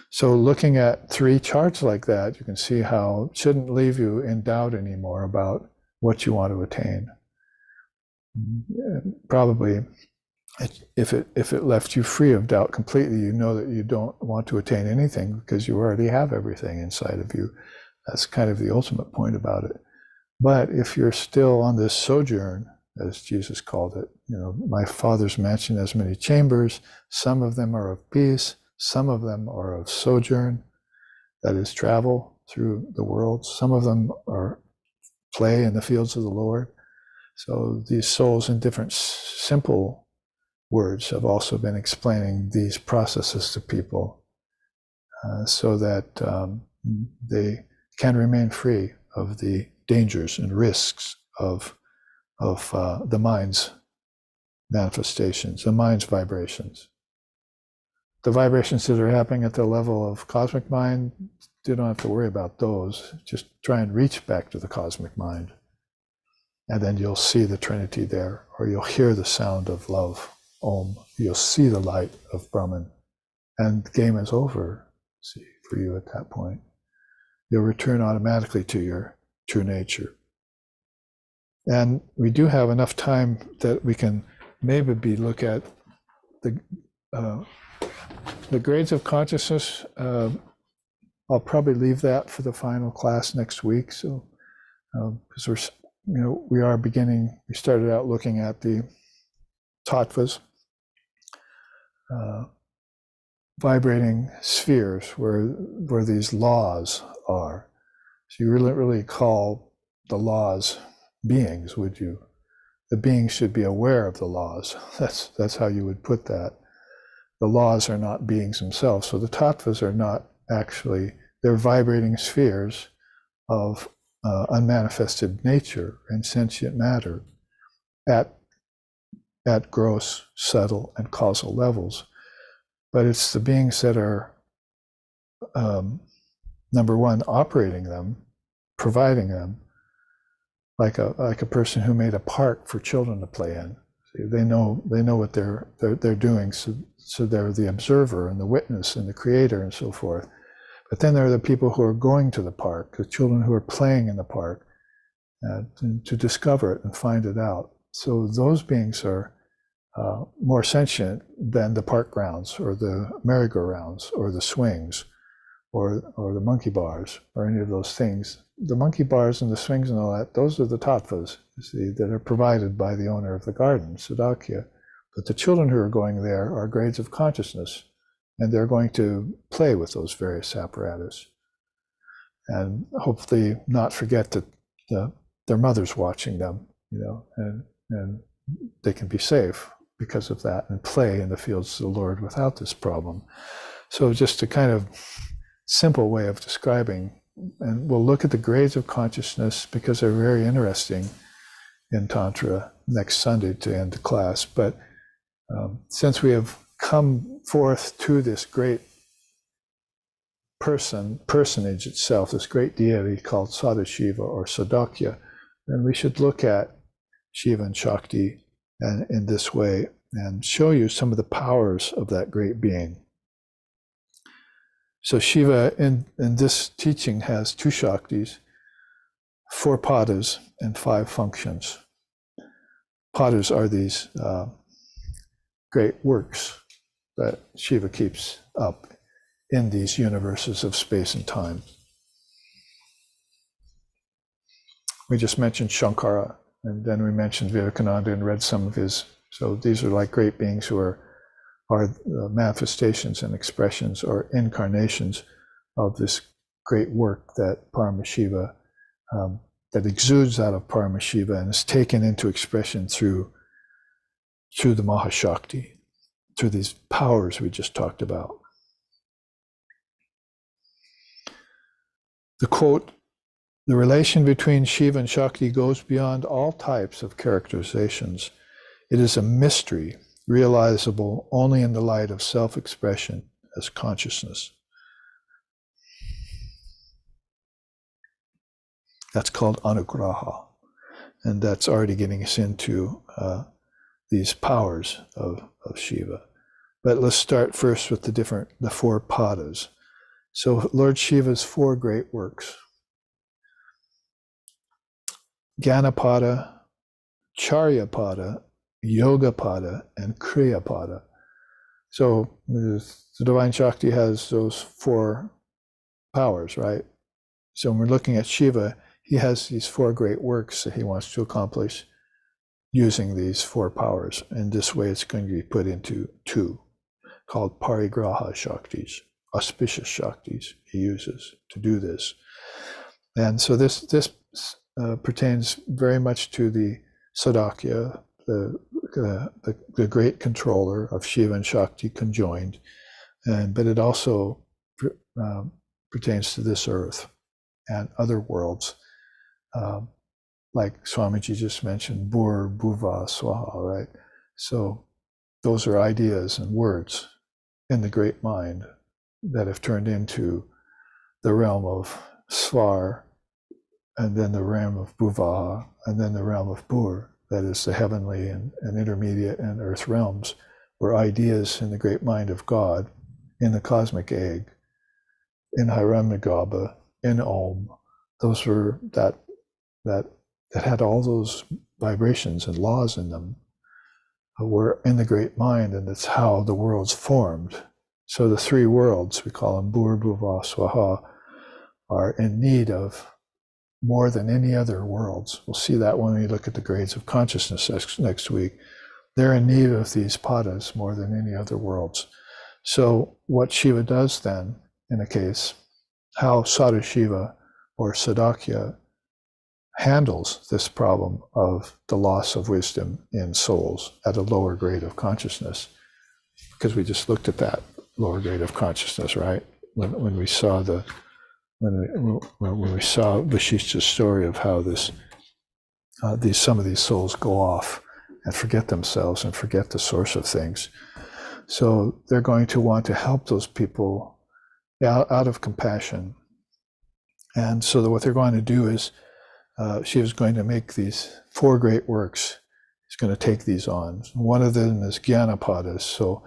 Speaker 1: So looking at 3 charts like that, you can see how it shouldn't leave you in doubt anymore about what you want to attain. Probably, if it left you free of doubt completely, you know that you don't want to attain anything because you already have everything inside of you. That's kind of the ultimate point about it. But if you're still on this sojourn, as Jesus called it, my Father's mansion has many chambers. Some of them are of peace. Some of them are of sojourn, that is travel through the world. Some of them are play in the fields of the Lord. So these souls in different simple words have also been explaining these processes to people so that they can remain free of the dangers and risks of the mind's manifestations, the mind's vibrations. The vibrations that are happening at the level of cosmic mind, you don't have to worry about those. Just try and reach back to the cosmic mind. And then you'll see the Trinity there, or you'll hear the sound of love, Om. You'll see the light of Brahman. And the game is over, see, for you at that point. You'll return automatically to your true nature. And we do have enough time that we can maybe look at the grades of consciousness. I'll probably leave that for the final class next week. So, because we started out looking at the tattvas, vibrating spheres where these laws are. So you really call the laws beings, would you? The beings should be aware of the laws. That's how you would put that. The laws are not beings themselves. So the tattvas are not actually, they're vibrating spheres of unmanifested nature and sentient matter at gross, subtle, and causal levels. But it's the beings that are, number one, operating them, providing them, like a person who made a park for children to play in. See, they know what they're doing, so they're the observer and the witness and the creator and so forth. But then there are the people who are going to the park, the children who are playing in the park, to discover it and find it out. So those beings are more sentient than the park grounds or the merry-go-rounds or the swings or the monkey bars or any of those things. The monkey bars and the swings and all that, those are the tattvas, you see, that are provided by the owner of the garden, Sadakhya. But the children who are going there are grades of consciousness, and they're going to play with those various apparatus and hopefully not forget that their mother's watching them, and they can be safe because of that and play in the fields of the Lord without this problem. So just a kind of simple way of describing, and we'll look at the grades of consciousness because they're very interesting in Tantra next Sunday to end the class. But since we have come forth to this great personage itself, this great deity called Sadashiva or Sadakhya, then we should look at Shiva and Shakti and in this way and show you some of the powers of that great being. So Shiva in this teaching has 2 Shaktis, 4 padas, and 5 functions. Padas are these great works that Shiva keeps up in these universes of space and time. We just mentioned Shankara, and then we mentioned Vivekananda and read some of his. So these are like great beings who are are manifestations and expressions or incarnations of this great work that Paramashiva, that exudes out of Paramashiva and is taken into expression through the Mahashakti, through these powers we just talked about. The quote, "The relation between Shiva and Shakti goes beyond all types of characterizations. It is a mystery realizable only in the light of self-expression as consciousness." That's called anugraha, and that's already getting us into these powers of Shiva. But let's start first with the four padas. So Lord Shiva's four great works: Gyanapada, Charyapada, Yogapada, and Kriyapada. So the Divine Shakti has those four powers, right? So when we're looking at Shiva, he has these four great works that he wants to accomplish using these four powers. And this way it's going to be put into two, called parigraha Shaktis, auspicious Shaktis he uses to do this. And so this pertains very much to the Sadakhya, the great controller of Shiva and Shakti conjoined, but it also pertains to this earth and other worlds, like Swamiji just mentioned, Bhur, Bhuva, Swaha, right? So those are ideas and words in the great mind that have turned into the realm of Svar, and then the realm of Bhuva, and then the realm of Bhur, that is the heavenly and intermediate and earth realms, were ideas in the great mind of God, in the cosmic egg, in Hiranyagarbha, in Om. Those were that had all those vibrations and laws in them, were in the great mind, and it's how the worlds formed. So the three worlds, we call them Bhur, Bhuva, Swaha, are in need of more than any other worlds. We'll see that when we look at the grades of consciousness next week. They're in need of these padas more than any other worlds. So what Shiva does then, in a case, how Sadashiva or Sadakhya handles this problem of the loss of wisdom in souls at a lower grade of consciousness, because we just looked at that lower grade of consciousness, right? When we saw when we saw Vashishta's story of how some of these souls go off and forget themselves and forget the source of things. So they're going to want to help those people out of compassion. And so what they're going to do is, Shiva's going to make these four great works. He's going to take these on. One of them is Gyanapadas. So,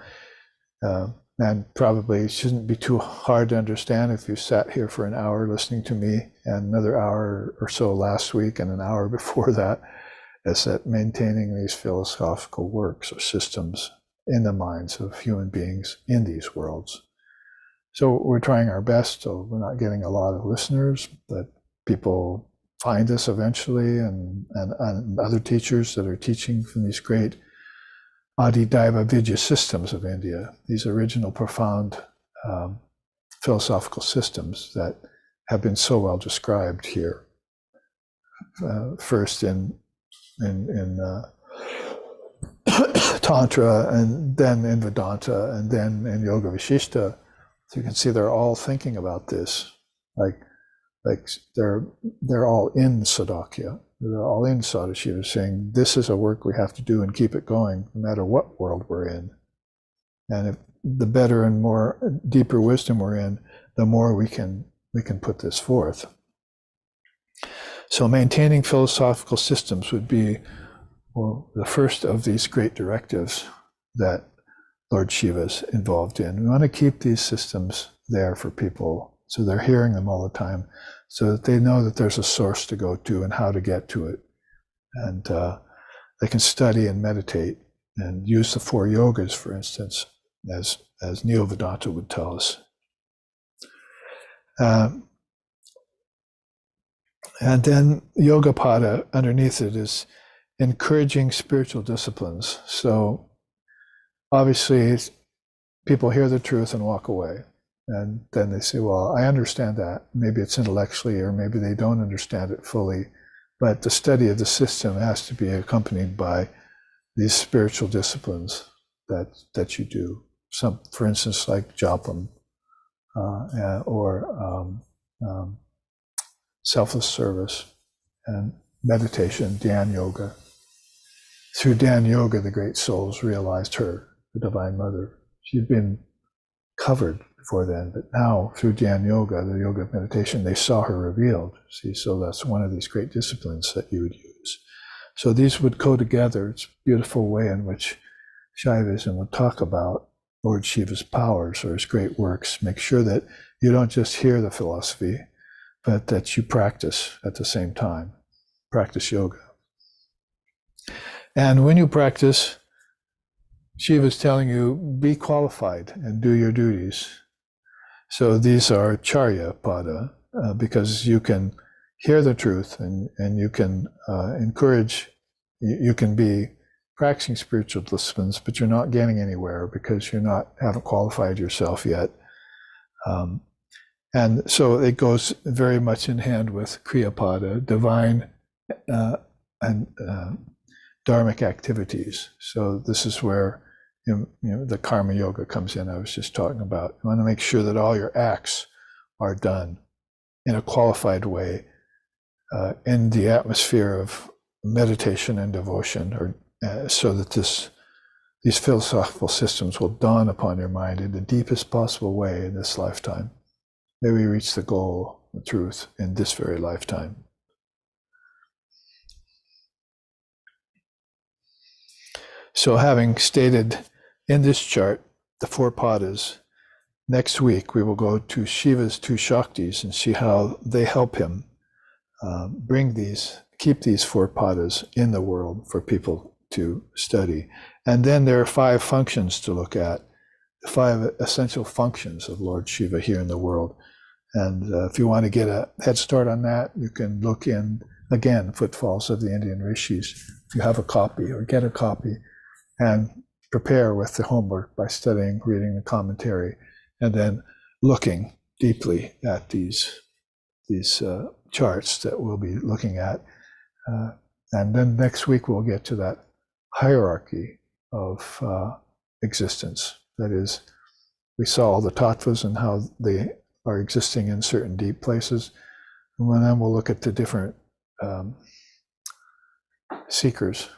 Speaker 1: and probably it shouldn't be too hard to understand if you sat here for an hour listening to me, and another hour or so last week and an hour before that, is that maintaining these philosophical works or systems in the minds of human beings in these worlds. So we're trying our best. So we're not getting a lot of listeners, but people find us eventually, and other teachers that are teaching from these great Adidaiva Vidya systems of India, these original profound philosophical systems that have been so well described here. First in Tantra, and then in Vedanta, and then in Yoga Vishishta. So you can see they're all thinking about this, like they're all in Sadakhya. They're all in Sadashiva, saying this is a work we have to do and keep it going no matter what world we're in. And if the better and more deeper wisdom we're in, the more we can put this forth. So maintaining philosophical systems would be, well, the first of these great directives that Lord Shiva's involved in. We want to keep these systems there for people, so they're hearing them all the time, so that they know that there's a source to go to and how to get to it. And they can study and meditate and use the four yogas, for instance, as Neo-Vedanta would tell us. And then Yogapada, underneath it, is encouraging spiritual disciplines. So obviously people hear the truth and walk away. And then they say, well, I understand that. Maybe it's intellectually, or maybe they don't understand it fully. But the study of the system has to be accompanied by these spiritual disciplines that you do. Some, for instance, like japa, or selfless service and meditation, Dhyan Yoga. Through Dhyan Yoga, the great souls realized her, the Divine Mother. She'd been covered before then, but now through Dhyan Yoga, the yoga of meditation, they saw her revealed. See, so that's one of these great disciplines that you would use. So these would go together. It's a beautiful way in which Shaivism would talk about Lord Shiva's powers or his great works. Make sure that you don't just hear the philosophy, but that you practice at the same time. Practice yoga. And when you practice, Shiva's telling you, be qualified and do your duties. So these are charya pada, because you can hear the truth and you can encourage, you can be practicing spiritual disciplines, but you're not getting anywhere because haven't qualified yourself yet. And so it goes very much in hand with kriya pada, divine and dharmic activities. So this is where the karma yoga comes in. I was just talking about. You want to make sure that all your acts are done in a qualified way, in the atmosphere of meditation and devotion, or so that these philosophical systems will dawn upon your mind in the deepest possible way in this lifetime. May we reach the goal, the truth, in this very lifetime. So having stated in this chart the four padas, next week we will go to Shiva's two Shaktis and see how they help him keep these four padas in the world for people to study. And then there are 5 functions to look at, the 5 essential functions of Lord Shiva here in the world. And if you want to get a head start on that, you can look in, again, Footfalls of the Indian Rishis, if you have a copy, or get a copy, and prepare with the homework by studying, reading the commentary, and then looking deeply at these charts that we'll be looking at. And then next week we'll get to that hierarchy of existence. That is, we saw all the tattvas and how they are existing in certain deep places. And then we'll look at the different seekers,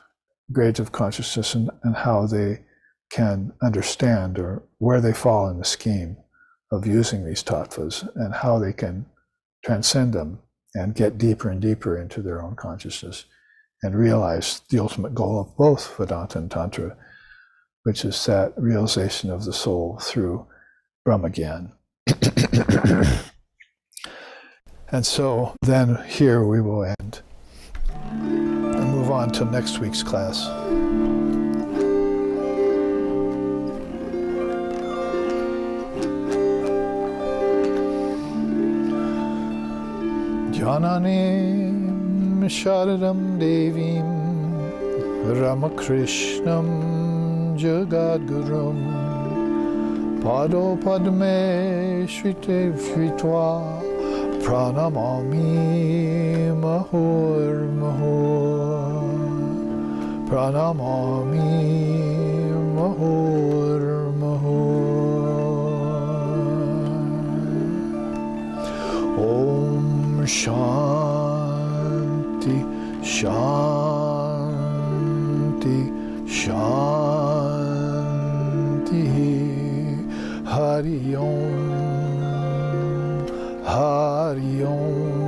Speaker 1: grades of consciousness, and how they can understand or where they fall in the scheme of using these tattvas, and how they can transcend them and get deeper and deeper into their own consciousness and realize the ultimate goal of both Vedanta and Tantra, which is that realization of the soul through Brahmagyan. And so then here we will end and move on to next week's class. Jananim Sharadam Devim Ramakrishnam Jagadgurum Pado Padme Shrite Shritva Pranamami Mahur Mahur Pranamami Mahur Mahur Om Shanti Shanti Shanti Hari Om Hari Om